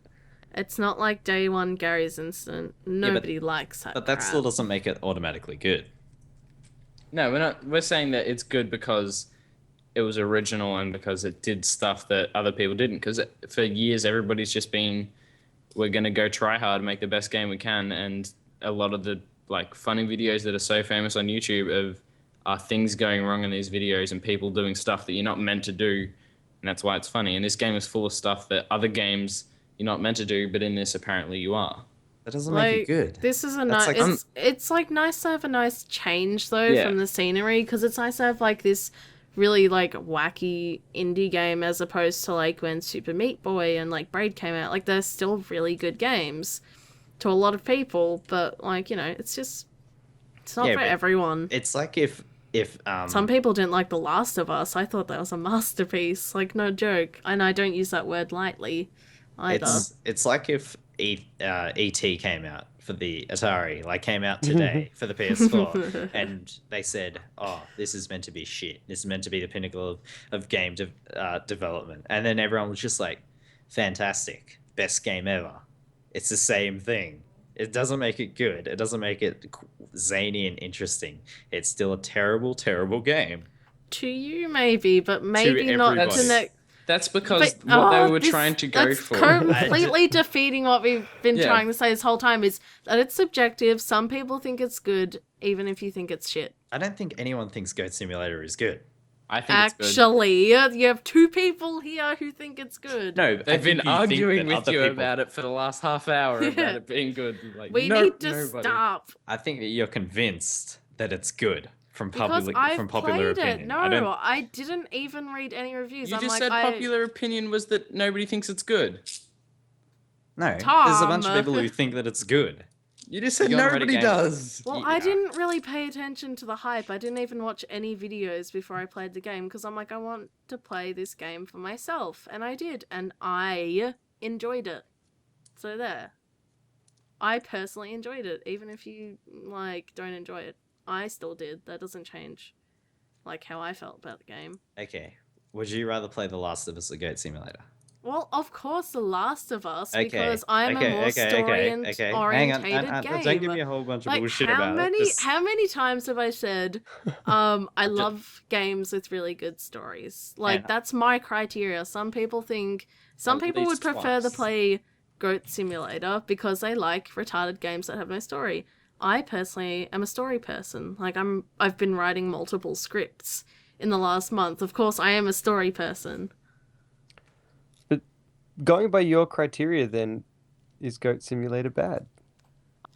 It's not like Day One Gary's Instant. Nobody likes that. But that crap. still doesn't make it automatically good. No, we're not. We're saying that it's good because it was original and because it did stuff that other people didn't. Because for years, everybody's just been, we're gonna go try hard, make the best game we can, and a lot of the like funny videos that are so famous on YouTube are things going wrong in these videos and people doing stuff that you're not meant to do, and that's why it's funny. And this game is full of stuff that other games you're not meant to do, but in this apparently you are. That doesn't make it good. This is a That's nice. like- It's like nice to have a nice change though Yeah. from the scenery, because it's nice to have like this really like wacky indie game as opposed to like when Super Meat Boy and like Braid came out. Like they're still really good games to a lot of people, but like, you know, it's not Yeah, for but everyone. It's like if Some people didn't like The Last of Us. I thought that was a masterpiece. Like, no joke. And I don't use that word lightly either. it's like if ET came out for the Atari, like came out today for the PS4, and they said, "Oh, this is meant to be shit. This is meant to be the pinnacle of game development," and then everyone was just like, "Fantastic, best game ever." It's the same thing. It doesn't make it good. It doesn't make it zany and interesting. It's still a terrible, terrible game. To you, maybe, but maybe not to everybody. the... That's because But, what they were this- trying to go that's for. completely defeating what we've been Yeah. trying to say this whole time, is that it's subjective. Some people think it's good, even if you think it's shit. I don't think anyone thinks Goat Simulator is good. I think it's good. Actually, you have two people here who think it's good. No, They've been arguing with you people. about it for the last half hour Yeah. about it being good. Like, We no, need to nobody. stop. I think that you're convinced that it's good from Because public I've from popular played opinion. it. No, I didn't even read any reviews. You I'm just like, said popular opinion was that nobody thinks it's good. No, there's a bunch of Tom. people who think that it's good. You just said You haven't read a nobody game. does. Well, I didn't really pay attention to the hype. I didn't even watch any videos before I played the game because I'm like, I want to play this game for myself. And I did. And I enjoyed it. So there. I personally enjoyed it. Even if you, like, don't enjoy it. I still did. That doesn't change, like, how I felt about the game. Okay, would you rather play The Last of Us or Goat Simulator? Well, of course, The Last of Us, Okay, because I'm a more okay. Hang on, story-orientated game. don't give me a whole bunch of Like, bullshit how about many, it. Just- how many times have I said, I love games with really good stories? Like, Yeah. that's my criteria. Some people At people would least prefer to twice. play Goat Simulator because they like retarded games that have no story. I personally am a story person. Like, I've been writing multiple scripts in the last month. Of course, I am a story person. Going by your criteria, then, is Goat Simulator bad?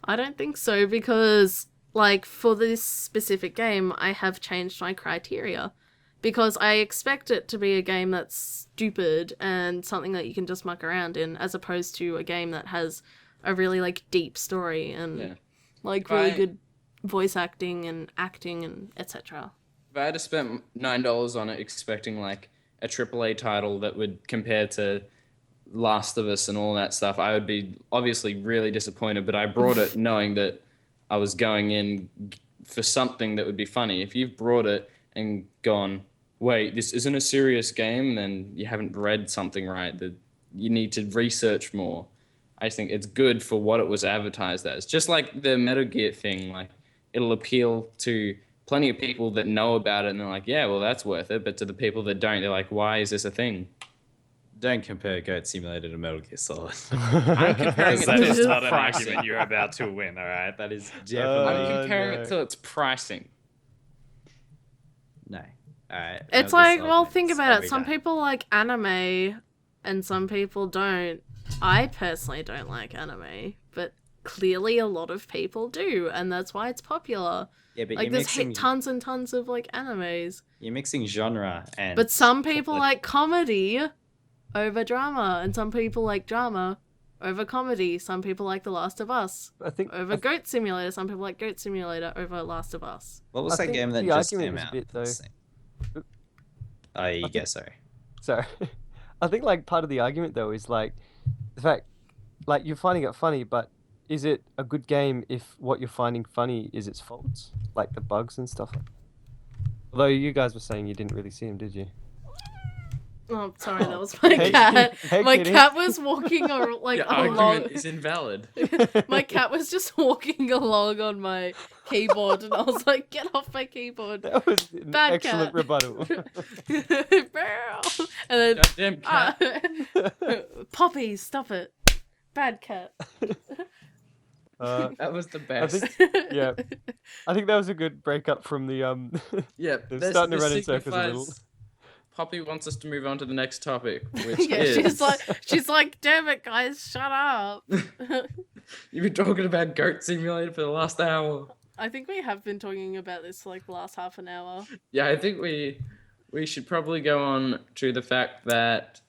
I don't think so because, like, for this specific game, I have changed my criteria because I expect it to be a game that's stupid and something that you can just muck around in, as opposed to a game that has a really, like, deep story and, Yeah. like, really Right. good voice acting and etc. If I had to spend $9 on it expecting like a AAA title that would compare to Last of Us and all that stuff, I would be obviously really disappointed, but I brought it knowing that I was going in for something that would be funny. If you've brought it and gone, wait, this isn't a serious game, then you haven't read something right, that you need to research more. I just think it's good for what it was advertised as. Just like the Metal Gear thing, like it'll appeal to plenty of people that know about it and they're like, yeah, well, that's worth it. But to the people that don't, they're like, why is this a thing? Don't compare Goat Simulator to Metal Gear Solid. I'm comparing it That to is its not an pricing. argument you're about to win, all right? That is I'm definitely... comparing no. it to its pricing. No. All right. It's like, well, think about it. Some people like anime, and some people don't. I personally don't like anime, but clearly a lot of people do, and that's why it's popular. Yeah, but Like, you're there's mixing, tons and tons of like animes, you're mixing genre and... but some people quality. like comedy over drama, and some people like drama over comedy. Some people like The Last of Us I think over Goat Simulator. Some people like Goat Simulator over Last of Us. What was I that think game that the just argument came was a out? bit, though- Oh, you think- go, sorry. Sorry. I think like part of the argument though is like the fact like you're finding it funny, but is it a good game if what you're finding funny is its faults, like the bugs and stuff? Although you guys were saying you didn't really see them, did you? Oh, sorry, that was my Hey, cat. hey, My kitty. cat was walking like Your along. argument is invalid. My cat was just walking along on my keyboard, and I was like, "Get off my keyboard!" That was an Bad excellent cat. rebuttal. And then, Goddamn cat. Poppy, stop it! Bad cat. That was the I best. think, yeah, I think that was a good breakup from the Yeah, They're starting to run in circles a little. Poppy wants us to move on to the next topic, which Yeah, is... she's like, "Damn it, guys, shut up!" You've been talking about Goat Simulator for the last hour. I think we have been talking about this for like the last half an hour. Yeah, I think we should probably go on to the fact that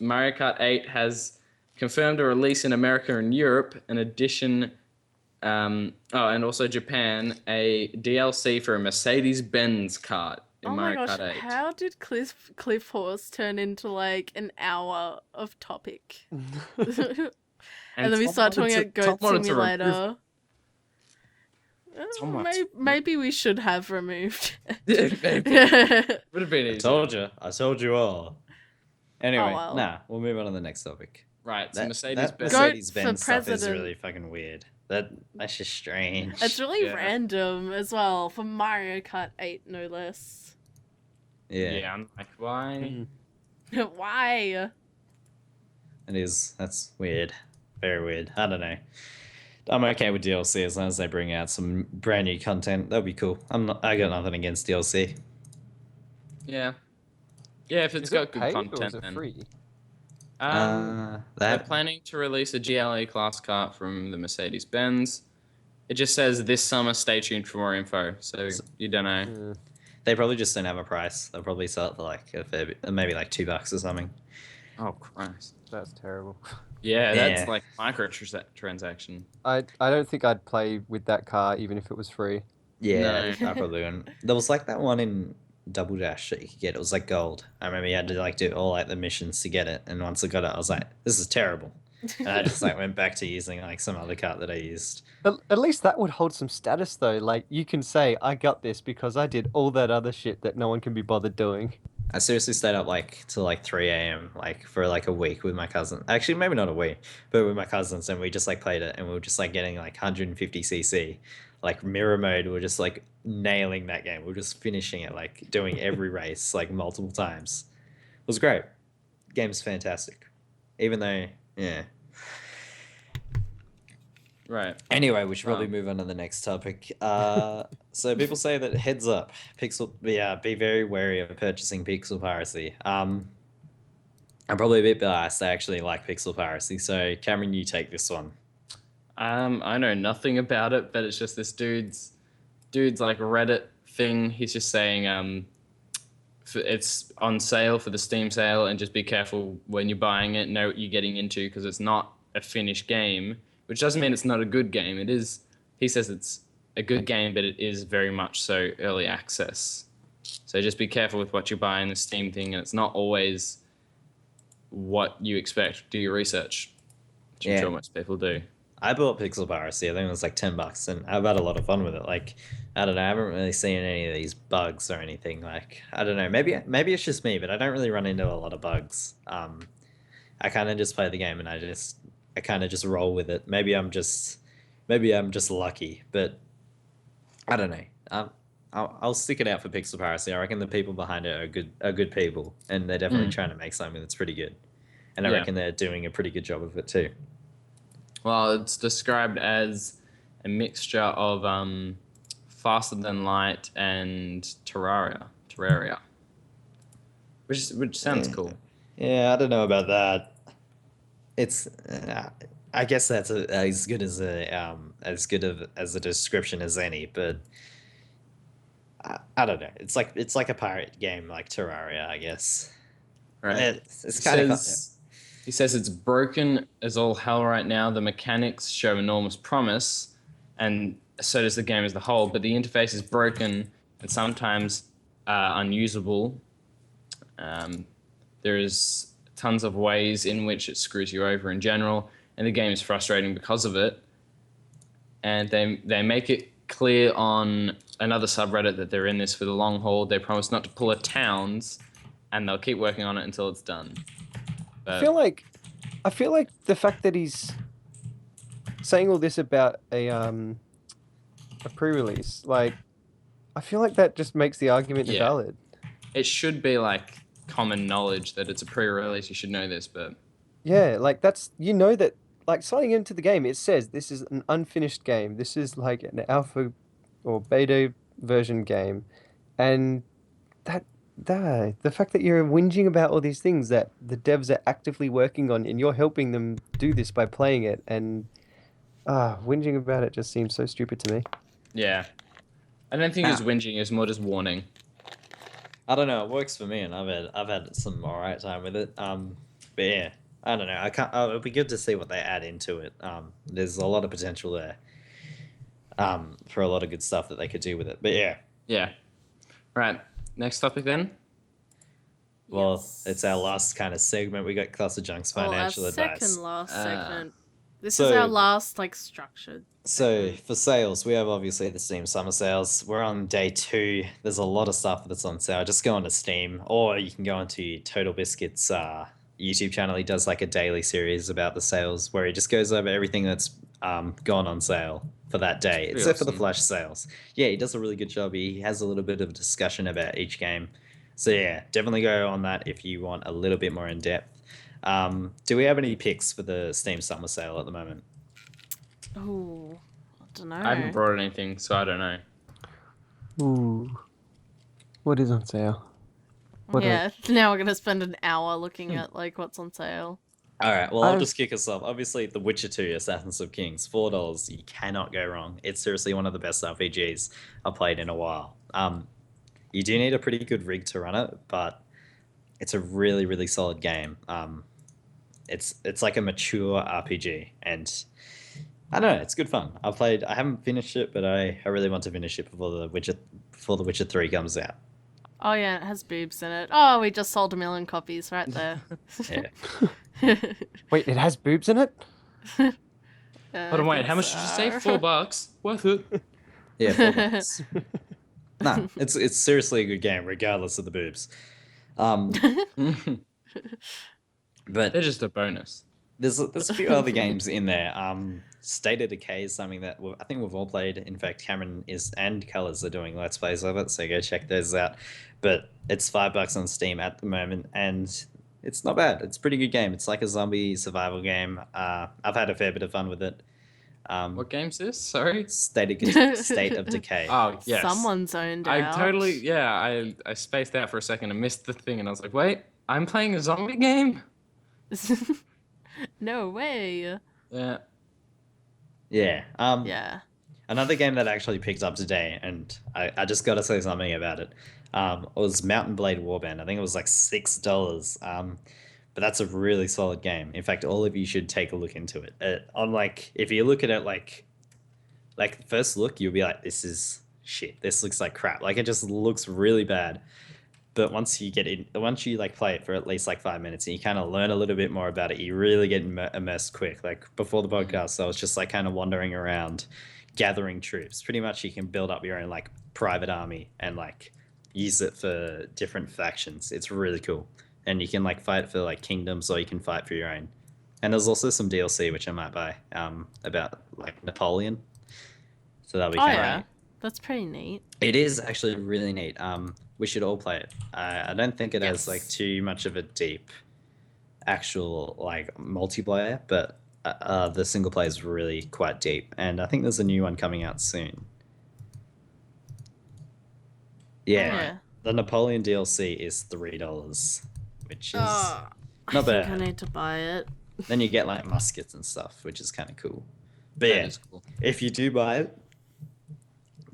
Mario Kart 8 has confirmed a release in America and Europe, in addition, and also Japan, a DLC for a Mercedes-Benz kart in Oh my Mario gosh, Kart 8. how did Cliff Horse turn into like an hour of topic? And then we Tom start talking wanted about to- Goat Tom wanted to remove- Simulator. Tom wanted to- Maybe we should have removed. Yeah, maybe. Would have been I easy. told you all. Anyway, Oh, well. nah, we'll move on to the next topic. Right, so That Mercedes-Benz. Goat Mercedes-Benz for stuff is president. really fucking weird. That's just strange. It's really Yeah. random as well for Mario Kart 8, no less. Yeah, I'm like, why? Why? it is. That's weird. Very weird. I don't know. I'm okay with DLC as long as they bring out some brand new content. That'll be cool. I got nothing against DLC. Yeah. Yeah, if it's Is got it good paid or content, is it then. free? They're That planning to release a GLA class kart from the Mercedes-Benz. It just says this summer, stay tuned for more info. So you don't know. they probably just don't have a price. They'll probably sell it for like a fair bit, maybe like $2 or something. Oh, Christ. That's terrible. Yeah, that's Yeah. like microtransaction. I don't think I'd play with that car even if it was free. Yeah, No. I probably wouldn't. There was like that one in Double Dash that you could get. It was like gold. I remember you had to like do all like the missions to get it. And once I got it, I was like, this is terrible. And I just like went back to using like some other cart that I used. At least that would hold some status though. Like you can say, I got this because I did all that other shit that no one can be bothered doing. I seriously stayed up like till like 3 a.m. like for like a week with my cousin. Actually, maybe not a week, but with my cousins, and we just like played it, and we were just like getting like 150cc, like mirror mode. We were just like nailing that game. We were just finishing it, like doing every race like multiple times. It was great. Game's fantastic, even though yeah. Right. Anyway, we should probably move on to the next topic. So people say that heads up, be very wary of purchasing pixel piracy. I'm probably a bit biased. I actually like pixel piracy. So Cameron, you take this one. I know nothing about it, but it's just this dude's like Reddit thing. He's just saying it's on sale for the Steam sale, and just be careful when you're buying it. Know what you're getting into, because it's not a finished game, which doesn't mean it's not a good game. It is. He says it's a good game, but it is very much so early access. So just be careful with what you buy in the Steam thing, and it's not always what you expect. Do your research, which I'm Yeah. sure most people do. I bought pixel piracy. I think it was like $10, and I've had a lot of fun with it. Like, I don't know. I haven't really seen any of these bugs or anything. Like, I don't know. Maybe it's just me, but I don't really run into a lot of bugs. I kind of just play the game, and I kind of just roll with it. Maybe I'm just lucky, but I don't know. I'll stick it out for pixel piracy. I reckon the people behind it are good people, and they're definitely trying to make something that's pretty good. and I Yeah. reckon they're doing a pretty good job of it too. Well, it's described as a mixture of Faster Than Light and Terraria, which sounds Yeah. cool. Yeah, I don't know about that. It's I guess that's as good as as a description as any, but I don't know. It's like a pirate game like Terraria, I guess. Right. It's kind of He says it's broken as all hell right now. The mechanics show enormous promise, and so does the game as a whole. But the interface is broken and sometimes unusable. There's tons of ways in which it screws you over in general, and the game is frustrating because of it. And they make it clear on another subreddit that they're in this for the long haul. They promise not to pull at towns, and they'll keep working on it until it's done. I feel like the fact that he's saying all this about a pre-release, like, I feel like that just makes the argument Yeah. invalid. It should be like common knowledge that it's a pre-release. You should know this, but Yeah, like that's that like signing into the game, it says this is an unfinished game. This is like an alpha or beta version game, and the fact that you're whinging about all these things that the devs are actively working on, and you're helping them do this by playing it, and whinging about it just seems so stupid to me. yeah, I don't think it's whinging. It's more just warning. I don't know. It works for me, and I've had some alright time with it. But yeah, I don't know. I can't. It'll be good to see what they add into it. There's a lot of potential there. For a lot of good stuff that they could do with it. But yeah. Yeah. Right. Next topic then. Well, Yes. it's our last kind of segment. We got ClusterJunk's financial our advice. second last segment. This so- is our last structured. So for sales, we have obviously the Steam summer sales. We're on day 2. There's a lot of stuff that's on sale. Just go onto Steam, or you can go onto Total Biscuit's YouTube channel. He does like a daily series about the sales where he just goes over everything that's gone on sale for that day, Pretty except for the awesome. flash sales. Yeah, he does a really good job. He has a little bit of discussion about each game. So yeah, definitely go on that if you want a little bit more in depth. Do we have any picks for the Steam summer sale at the moment? Oh, I don't know. I haven't brought anything, so I don't know. Ooh, what is on sale? What Yeah, now we're gonna spend an hour looking at what's on sale. All right, well, I'll I've- just kick us off. Obviously, The Witcher 2, Assassins of Kings, $4. You cannot go wrong. It's seriously one of the best RPGs I've played in a while. You do need a pretty good rig to run it, but it's a really, really solid game. It's like a mature RPG, and I don't know, it's good fun. I haven't finished it, but I really want to finish it before The Witcher 3 comes out. Oh yeah, it has boobs in it. Oh, we just sold 1 million copies right there. Yeah. Wait, it has boobs in it? Hold on, wait. How much did you say? $4. Worth it. Yeah, $4. Nah, it's seriously a good game, regardless of the boobs. But They're just a bonus. there's a few other games in there. State of Decay is something that I think we've all played. In fact, Cameron and Colors are doing Let's Plays of it, so go check those out. But it's $5 on Steam at the moment, and it's not bad. It's a pretty good game. It's like a zombie survival game. I've had a fair bit of fun with it. What game's this? Sorry. State of Decay. Oh, yes. Someone's owned I out. totally, yeah, I spaced out for a second and missed the thing, and I was like, wait, I'm playing a zombie game? No way. Yeah. Yeah. Yeah. Another game that actually picked up today, and I just got to say something about it, was Mountain Blade Warband. I think it was like $6. But that's a really solid game. In fact, all of you should take a look into it. If you look at it like first look, you'll be like, this is shit. This looks like crap. Like, it just looks really bad. But once you play it for at least 5 minutes and you kind of learn a little bit more about it, you really get immersed quick. Like before the podcast, I was just kind of wandering around, gathering troops. Pretty much, you can build up your own private army and use it for different factions. It's really cool, and you can fight for kingdoms, or you can fight for your own. And there's also some DLC which I might buy about Napoleon. So that'll be kind of yeah. neat. That's pretty neat. It is actually really neat. We should all play it. I don't think it has Yes. too much of a deep actual like multiplayer, but the single player is really quite deep, and I think there's a new one coming out soon. Yeah, Yeah. the Napoleon DLC is $3, which is I not think I bad. need to buy it. Then you get like muskets and stuff, which is kind of cool. But That yeah, is cool. if you do buy it,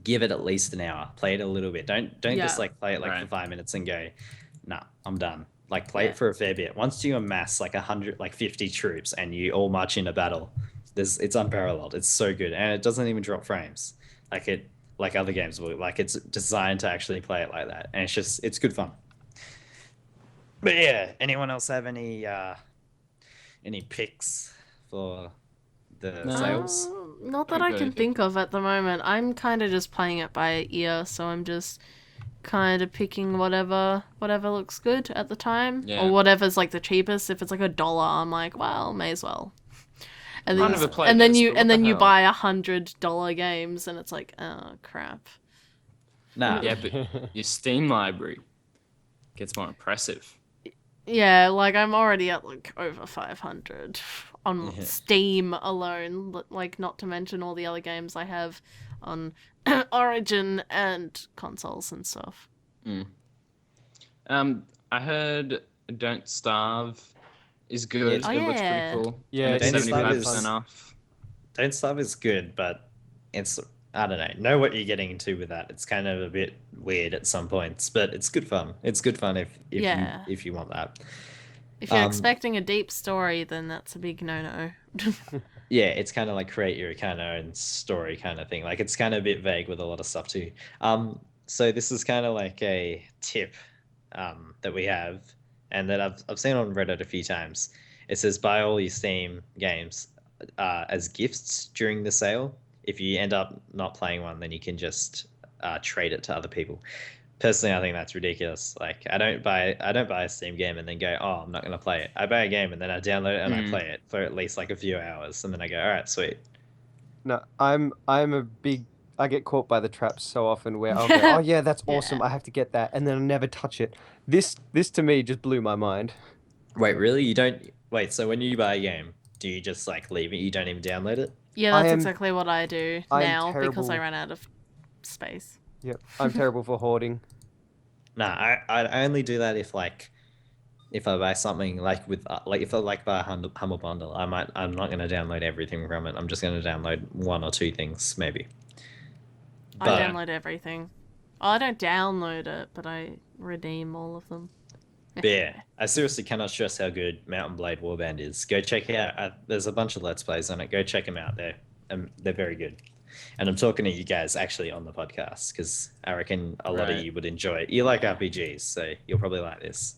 give it at least an hour. Play it a little bit. Don't just Yeah. like play it like for Right. 5 minutes and go, nah, I'm done. Like play Yeah. it for a fair bit. Once you amass like 100, like 50 troops, and you all march into battle, it's unparalleled. It's so good, and it doesn't even drop frames like other games will. Like it's designed to actually play it like that, and it's good fun. But yeah, anyone else have any picks for the No. sales? Not that Don't I go can anything. think of at the moment. I'm kind of just playing it by ear, so I'm just kind of picking whatever looks good at the time, Yeah. or whatever's like the cheapest. If it's like $1, I'm like, well, may as well. And I then, never played and then this, you but what and then the you hell? buy $100 games, and it's like, oh crap. Nah. Yeah, but your Steam library gets more impressive. Yeah, like I'm already at like over 500 on Yeah. Steam alone, like not to mention all the other games I have on Origin and consoles and stuff. I heard Don't Starve is good. it's It good. looks pretty Yeah. cool. Yeah, And it's Don't Starve 75% is- off. Don't Starve is good, but it's I don't know what you're getting into with that. It's kind of a bit weird at some points, but it's good fun. It's good fun if Yeah. you want that. If you're Um, expecting a deep story, then that's a big no-no. Yeah, it's kind of like create your kind of own story kind of thing. Like it's kind of a bit vague with a lot of stuff too. So this is kind of like a tip that we have, and that I've seen on Reddit a few times. It says buy all your Steam games as gifts during the sale. If you end up not playing one, then you can just trade it to other people. Personally, I think that's ridiculous. Like I don't buy a Steam game and then go, oh, I'm not gonna play it. I buy a game and then I download it and I play it for at least like a few hours, and then I go, all right, sweet. No, I get caught by the trap so often where I'll go, oh yeah, that's awesome. Yeah. I have to get that, and then I never touch it. This to me just blew my mind. Wait, really? You don't wait? So when you buy a game, do you just like leave it? You don't even download it? Yeah, I that's am- exactly what I do I'm now because I terrible. ran out of space. Yep, I'm terrible for hoarding. Nah, I only do that if I buy something like with like if I like buy a humble bundle, I'm not gonna download everything from it. I'm just gonna download one or two things maybe. I But download everything. Oh, I don't download it, but I redeem all of them. yeah, I seriously cannot stress how good Mountain Blade Warband is. Go check it out. There's a bunch of Let's Plays on it. Go check them out. They're very good. And I'm talking to you guys actually on the podcast because I reckon a lot of Right. you would enjoy it. You like RPGs, so you'll probably like this.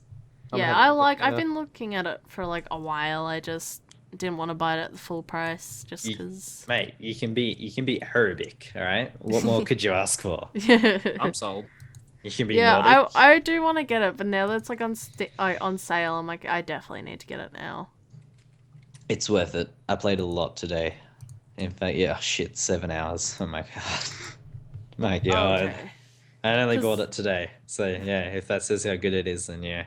I'm Yeah, happy to look I've that been looking at it for like a while. I just didn't want to buy it at the full price just You- because. Mate, you can be Arabic, all right? What more could you ask for? I'm sold. You can be Yeah, Nordic. I do want to get it, but now that it's like on sale, I'm like, I definitely need to get it now. It's worth it. I played a lot today. In fact, yeah, shit, 7 hours. Oh my god. My god. Okay. I only 'Cause- bought it today. So yeah, if that says how good it is, then yeah.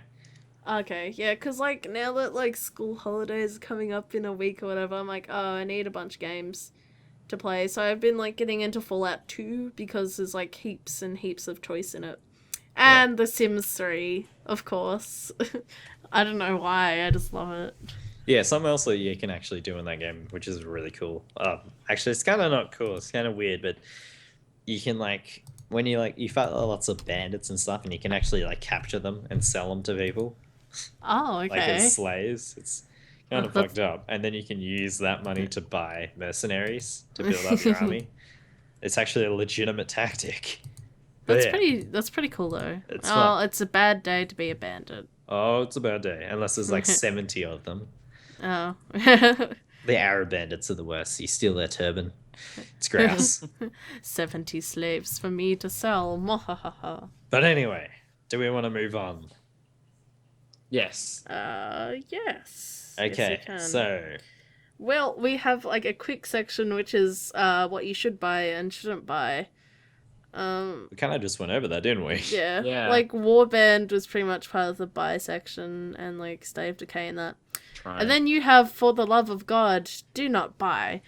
Okay, yeah, because like now that like school holidays are coming up in a week or whatever, I'm like, oh, I need a bunch of games to play. So I've been like getting into Fallout 2 because there's like heaps and heaps of choice in it. And The Sims 3, of course. I don't know why, I just love it. Yeah, something else that you can actually do in that game, which is really cool. Actually, it's kind of not cool. It's kind of weird, but you can like when you fight lots of bandits and stuff, and you can actually like capture them and sell them to people Oh, like okay. as slaves. It's kind of That's- fucked up, and then you can use that money to buy mercenaries to build up your army. It's actually a legitimate tactic. But That's pretty cool though. It's Oh, fun. it's a bad day to be a bandit. Oh, it's a bad day unless there's like 70 of them. Oh. The Arab bandits are the worst. You steal their turban. It's gross. 70 slaves for me to sell. Mwahaha. But anyway, do we want to move on? Yes. Yes. Yes, Okay, we can. so Well, we have like a quick section which is what you should buy and shouldn't buy. We kind of just went over that, didn't we? Yeah. Yeah. Like Warband was pretty much part of the buy section, and like State of Decay and that. Try. And then you have For the Love of God, do not buy.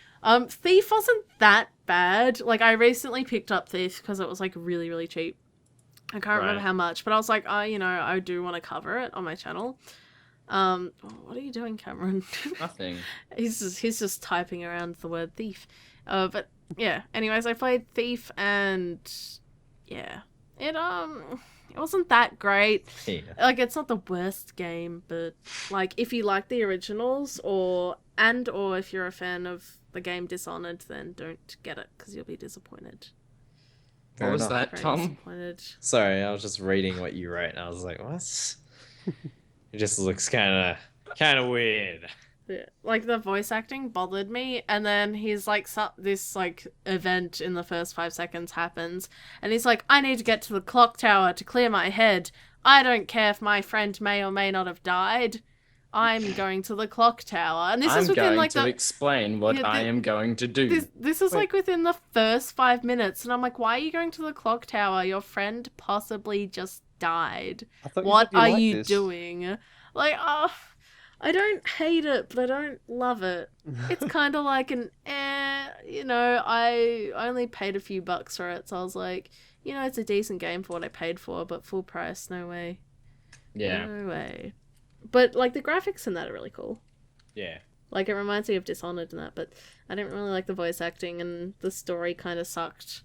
Thief wasn't that bad. Like I recently picked up Thief because it was like really, really cheap. I can't remember Right. how much, but I was like, I do want to cover it on my channel. What are you doing, Cameron? Nothing. he's just typing around the word thief. But yeah. Anyways, I played Thief, and yeah, it wasn't that great. Yeah. Like it's not the worst game, but like if you like the originals, or if you're a fan of the game Dishonored, then don't get it because you'll be disappointed. Fair What was enough. that, Very Tom? disappointed. Sorry, I was just reading what you wrote, and I was like, what? It just looks kind of weird. Yeah. Like the voice acting bothered me, and then he's like, this like event in the first 5 seconds happens, and he's like, I need to get to the clock tower to clear my head. I don't care if my friend may or may not have died. I'm going to the clock tower, and this I'm is within going like to explain what Yeah, I am going to do. this is like within the first 5 minutes, and I'm like, why are you going to the clock tower? Your friend possibly just died. I thought What said are liked you this. doing? Like, I don't hate it, but I don't love it. It's kind of like an I only paid a few bucks for it, so I was like, it's a decent game for what I paid for, but full price, no way. Yeah. No way. But like the graphics in that are really cool. Yeah. Like it reminds me of Dishonored and that, but I didn't really like the voice acting, and the story kind of sucked.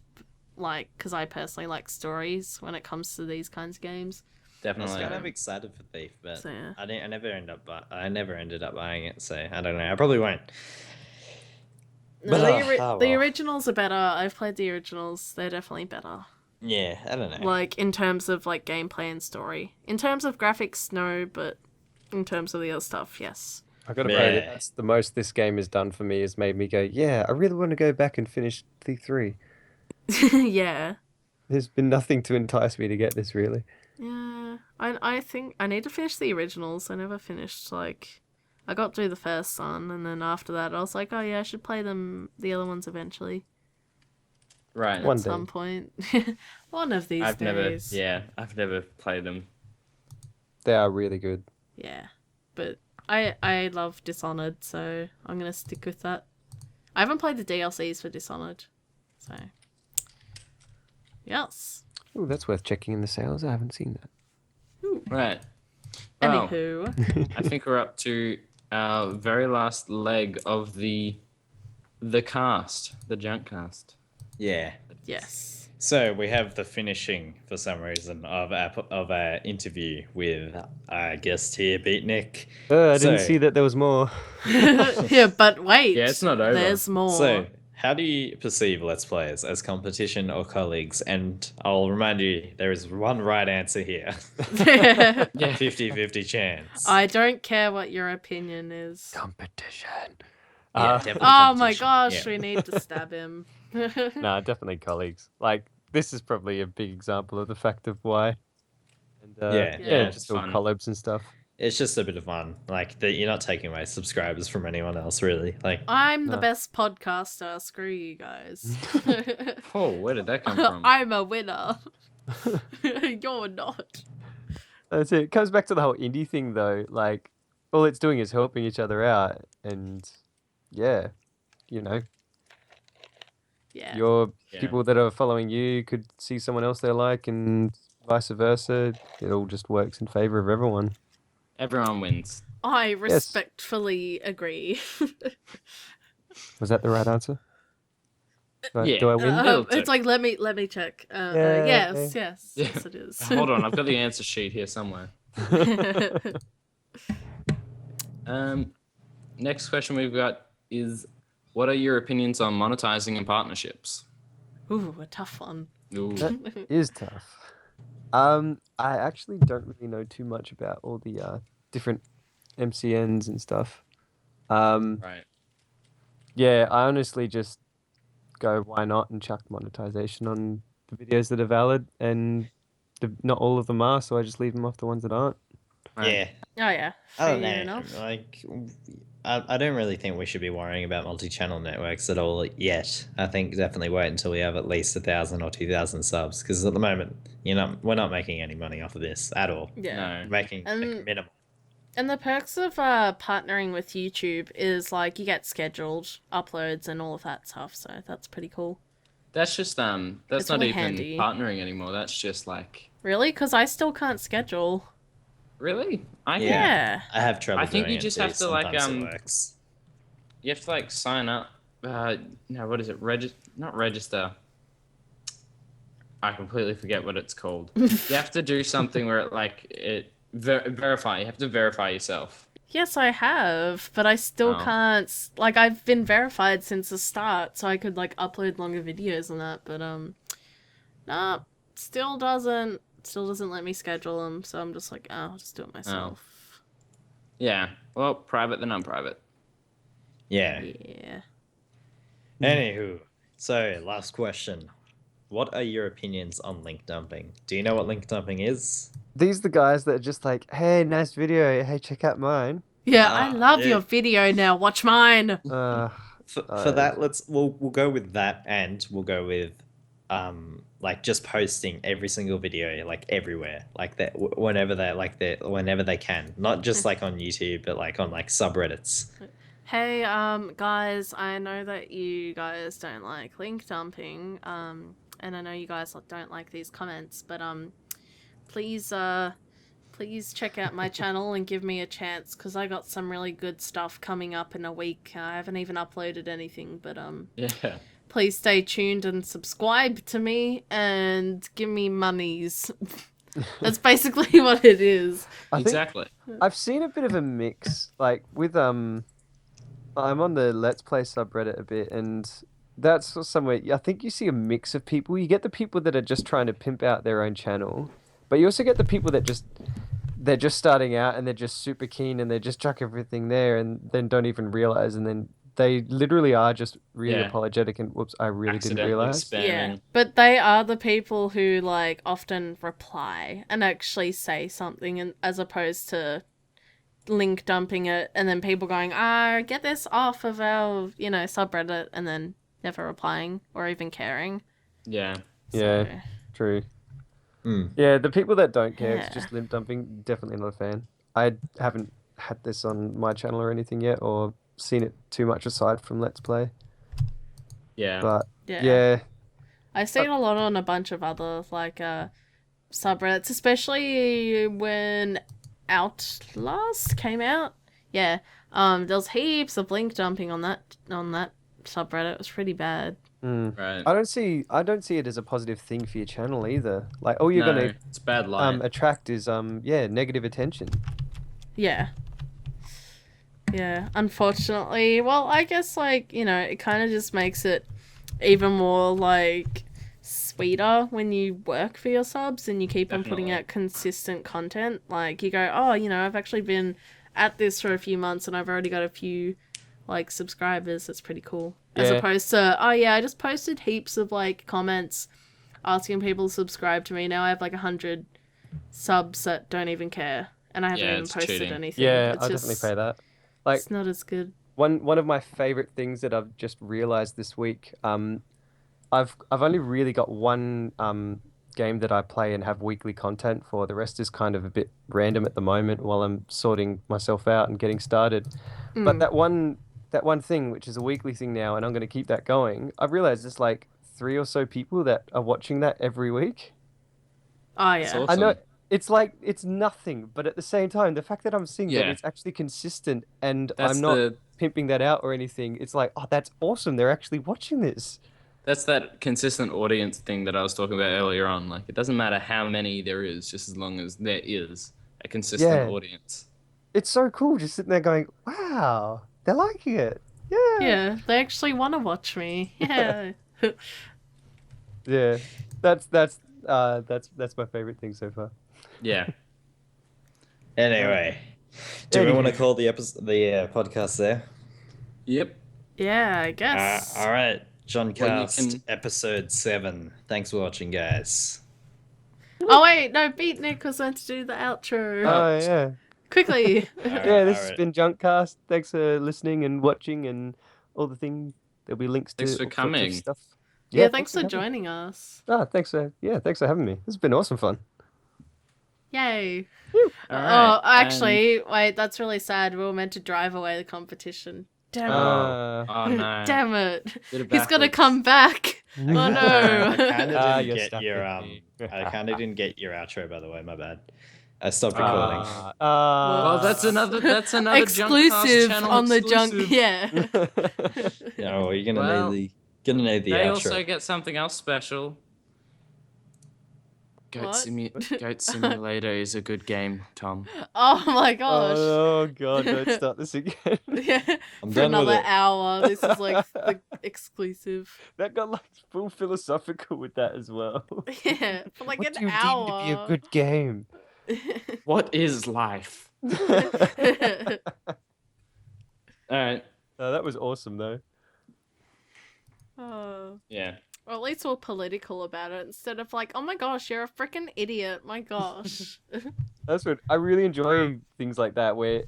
Like, because I personally like stories when it comes to these kinds of games. I was Definitely. kind of excited for Thief, but So, yeah. I never ended up buying it, so I don't know. I probably won't. No, But, the well. originals are better. I've played the originals. They're definitely better. Yeah, I don't know. Like, in terms of, like, gameplay and story. In terms of graphics, no, but in terms of the other stuff, yes. I gotta say that Yeah. that's the most this game has done for me, has made me go, yeah, I really want to go back and finish Thief 3. Yeah. There's been nothing to entice me to get this, really. Yeah. I think I need to finish the originals. I never finished, like... I got through the first one, and then after that, I was like, oh yeah, I should play the other ones eventually. Right. One At day. some point. One of these I've days. I've never played them. They are really good. Yeah. But I love Dishonored, so I'm going to stick with that. I haven't played the DLCs for Dishonored, so... Yes. Oh, that's worth checking in the sales. I haven't seen that. Right. Well, Anywho. I think we're up to our very last leg of the cast, the JunkCast. Yeah. Yes. So we have the finishing, for some reason, of our interview with our guest here, Beatnik. I didn't So- see that there was more. Yeah, but wait. Yeah, it's not over. There's more. So, how do you perceive Let's Players, as competition or colleagues? And I'll remind you, there is one right answer here. Yeah. 50-50 chance. I don't care what your opinion is. Competition. Yeah, definitely Oh my competition. gosh, Yeah. we need to stab him. Nah, definitely colleagues. Like, this is probably a big example of the fact of why. And, Yeah, yeah, just all fun. collabs and stuff. It's just a bit of fun. Like, you're not taking away subscribers from anyone else, really. Like, I'm the No. best podcaster. Screw you guys. Oh, where did that come from? I'm a winner. You're not. That's it. It comes back to the whole indie thing, though. Like, all it's doing is helping each other out. And, yeah, you know, Yeah. your Yeah. people that are following you could see someone else they like, and vice versa. It all just works in favor of everyone. Everyone wins. I respectfully agree. Was that the right answer? Yeah. Do I win? It'll do. It's like let me check. Yeah, yes, yeah. yes, it is. Hold on, I've got the answer sheet here somewhere. Next question we've got is, what are your opinions on monetizing and partnerships? Ooh, a tough one. Ooh. That is tough. I actually don't really know too much about all the different MCNs and stuff. Right. Yeah, I honestly just go, why not, and chuck monetization on the videos that are valid, and not all of them are, so I just leave them off the ones that aren't. Yeah. Oh yeah, I don't fair know. enough. Like, I don't really think we should be worrying about multi-channel networks at all yet. I think definitely wait until we have at least 1,000 or 2,000 subs, because at the moment, we're not making any money off of this at all. Yeah. We're No. making like And minimal. and the perks of partnering with YouTube is like you get scheduled uploads and all of that stuff, so that's pretty cool. That's just that's It's not really even handy. partnering anymore. That's just like Really? Because I still can't schedule. really. I can. Yeah. I have trouble I think doing you it just too. have to like Sometimes it works. you have to like sign up. No, what is it? Not register. I completely forget what it's called. You have to do something where it verify. You have to verify yourself. Yes, I have, but I still Oh. can't. Like, I've been verified since the start, so I could like upload longer videos and that. But nah, still doesn't let me schedule them. So I'm just like, oh, I'll just do it myself. Yeah. Well, private than unprivate. Yeah. Yeah. Anywho, so last question. What are your opinions on link dumping? Do you know what link dumping is? These are the guys that are just like, hey, nice video. Hey, check out mine. Yeah, I love yeah. your video now. Watch mine. For that, we'll go with that, and we'll go with like just posting every single video like everywhere, like that whenever they can, not just like on YouTube, but like on like subreddits. Hey, guys, I know that you guys don't like link dumping, and I know you guys don't like these comments, but, please check out my channel and give me a chance, because I got some really good stuff coming up in a week. I haven't even uploaded anything, but, Yeah. please stay tuned and subscribe to me and give me monies. That's basically what it is. I think Exactly. I've seen a bit of a mix, like with I'm on the Let's Play subreddit a bit, and that's somewhere I think you see a mix of people. You get the people that are just trying to pimp out their own channel, but you also get the people that they're just starting out and they're just super keen and they just chuck everything there and then don't even realize, and then they literally are just really Yeah. apologetic and whoops, I really didn't Accidentally realize. spamming. Yeah, but they are the people who like often reply and actually say something, and as opposed to link dumping it and then people going, get this off of our subreddit, and then never replying or even caring. Yeah. Yeah, So, true. Hmm. Yeah, the people that don't care, it's Yeah. just link dumping, definitely not a fan. I haven't had this on my channel or anything yet, or seen it too much aside from Let's Play. Yeah. But yeah. yeah, I've seen a lot on a bunch of other like subreddits, especially when Outlast came out. Yeah. There was heaps of link dumping on that subreddit. It was pretty bad. Right. I don't see it as a positive thing for your channel either. Like all you're No, gonna it's bad light. attract is negative attention. Yeah. Yeah, unfortunately. Well, I guess it kind of just makes it even more like sweeter when you work for your subs and you keep on putting Definitely. out consistent content. Like you go, oh, I've actually been at this for a few months and I've already got a few like subscribers. That's pretty cool. As Yeah. opposed to, oh yeah, I just posted heaps of like comments asking people to subscribe to me. Now I have like 100 subs that don't even care, and I haven't Yeah, even it's posted cheating. anything. Yeah, It's I'll just, definitely pay that. Like it's not as good. one of my favorite things that I've just realized this week, I've only really got one game that I play and have weekly content for. The rest is kind of a bit random at the moment while I'm sorting myself out and getting started. But that one thing, which is a weekly thing now, and I'm going to keep that going. I've realized there's like 3 or so people that are watching that every week. Oh It's yeah. awesome. I know it's like it's nothing, but at the same time, the fact that I'm seeing that Yeah. it's actually consistent and That's I'm not the pimping that out or anything, it's like, oh, that's awesome. They're actually watching this. that's that consistent audience thing that I was talking about earlier on. Like it doesn't matter how many there is, just as long as there is a consistent Yeah. audience. It's so cool just sitting there going, wow, they're liking it. Yeah. Yeah, they actually want to watch me. Yeah. Yeah. That's my favorite thing so far. Yeah. Anyway, do we want to Anywho. call the podcast there? Yep. Yeah, I guess. All right, JunkCast can- episode 7. Thanks for watching, guys. Oh wait, no, Beatnik was meant to do the outro. Oh yeah. Quickly. Yeah, this has alright. been JunkCast. Thanks for listening and watching and all the things. There'll be links Thanks to for all sorts of coming. stuff. Yeah, thanks for coming. joining us. Thanks for having me. This has been awesome fun. Yay. All right. Oh, actually, wait, that's really sad. We were meant to drive away the competition. Damn it. Oh no. Damn it. Did it He's gonna backwards. come back. Oh I no. kind of didn't you're get stuck your with me. I kind of didn't get your outro, by the way. My bad. I stopped recording. Well, that's another JunkCast exclusive channel on the exclusive. junk. Yeah. Yeah, well, you're Well, gonna need the They outro. also get something else special. What? Goat Simulator is a good game, Tom. Oh my gosh. Oh god, don't start this again. Yeah. I'm For done with another it. hour. This is like the exclusive. That got like full philosophical with that as well. Yeah. For like What an do you hour. deem to be a good game? What is life? All right. That was awesome though. Oh. Yeah. Well, at least we're political about it instead of like, oh my gosh, you're a freaking idiot. My gosh. That's what I really enjoy things like that where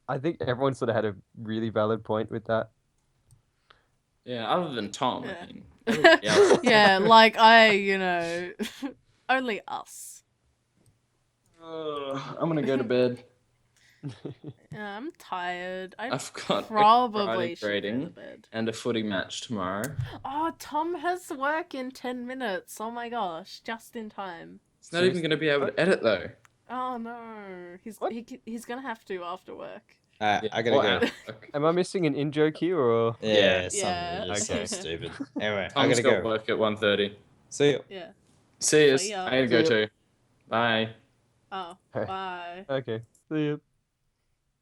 I think everyone sort of had a really valid point with that. Yeah. Other than Tom, Yeah. I mean, everybody else. Yeah, like only us. I'm gonna go to bed. Yeah, I'm tired. I I've got probably a should go to grading bed. and a footy match tomorrow. Oh, Tom has work in 10 minutes. Oh my gosh, just in time. He's not even gonna be able to edit though. Oh no, he's gonna have to after work. I gotta Or go. out. Okay. Am I missing an in-joke here or? Yeah, Yeah. something just Okay. so stupid. Anyway, I Tom's gotta got go. work at 1:30. See you. Yeah. See you. See ya. I gotta go See ya. too. Bye. Oh, Hey. bye. Okay. See you.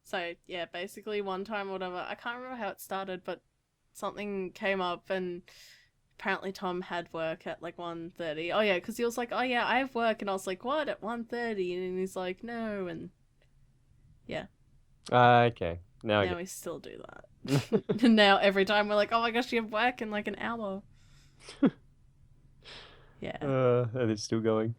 So yeah, basically one time or whatever, I can't remember how it started, but something came up and apparently Tom had work at like 1:30. Oh yeah, because he was like, oh yeah, I have work, and I was like, what, at 1:30? And he's like, no, and Okay. Now I now get. we still do that. And now every time we're like, oh my gosh, you have work in like an hour. Yeah. And it's still going.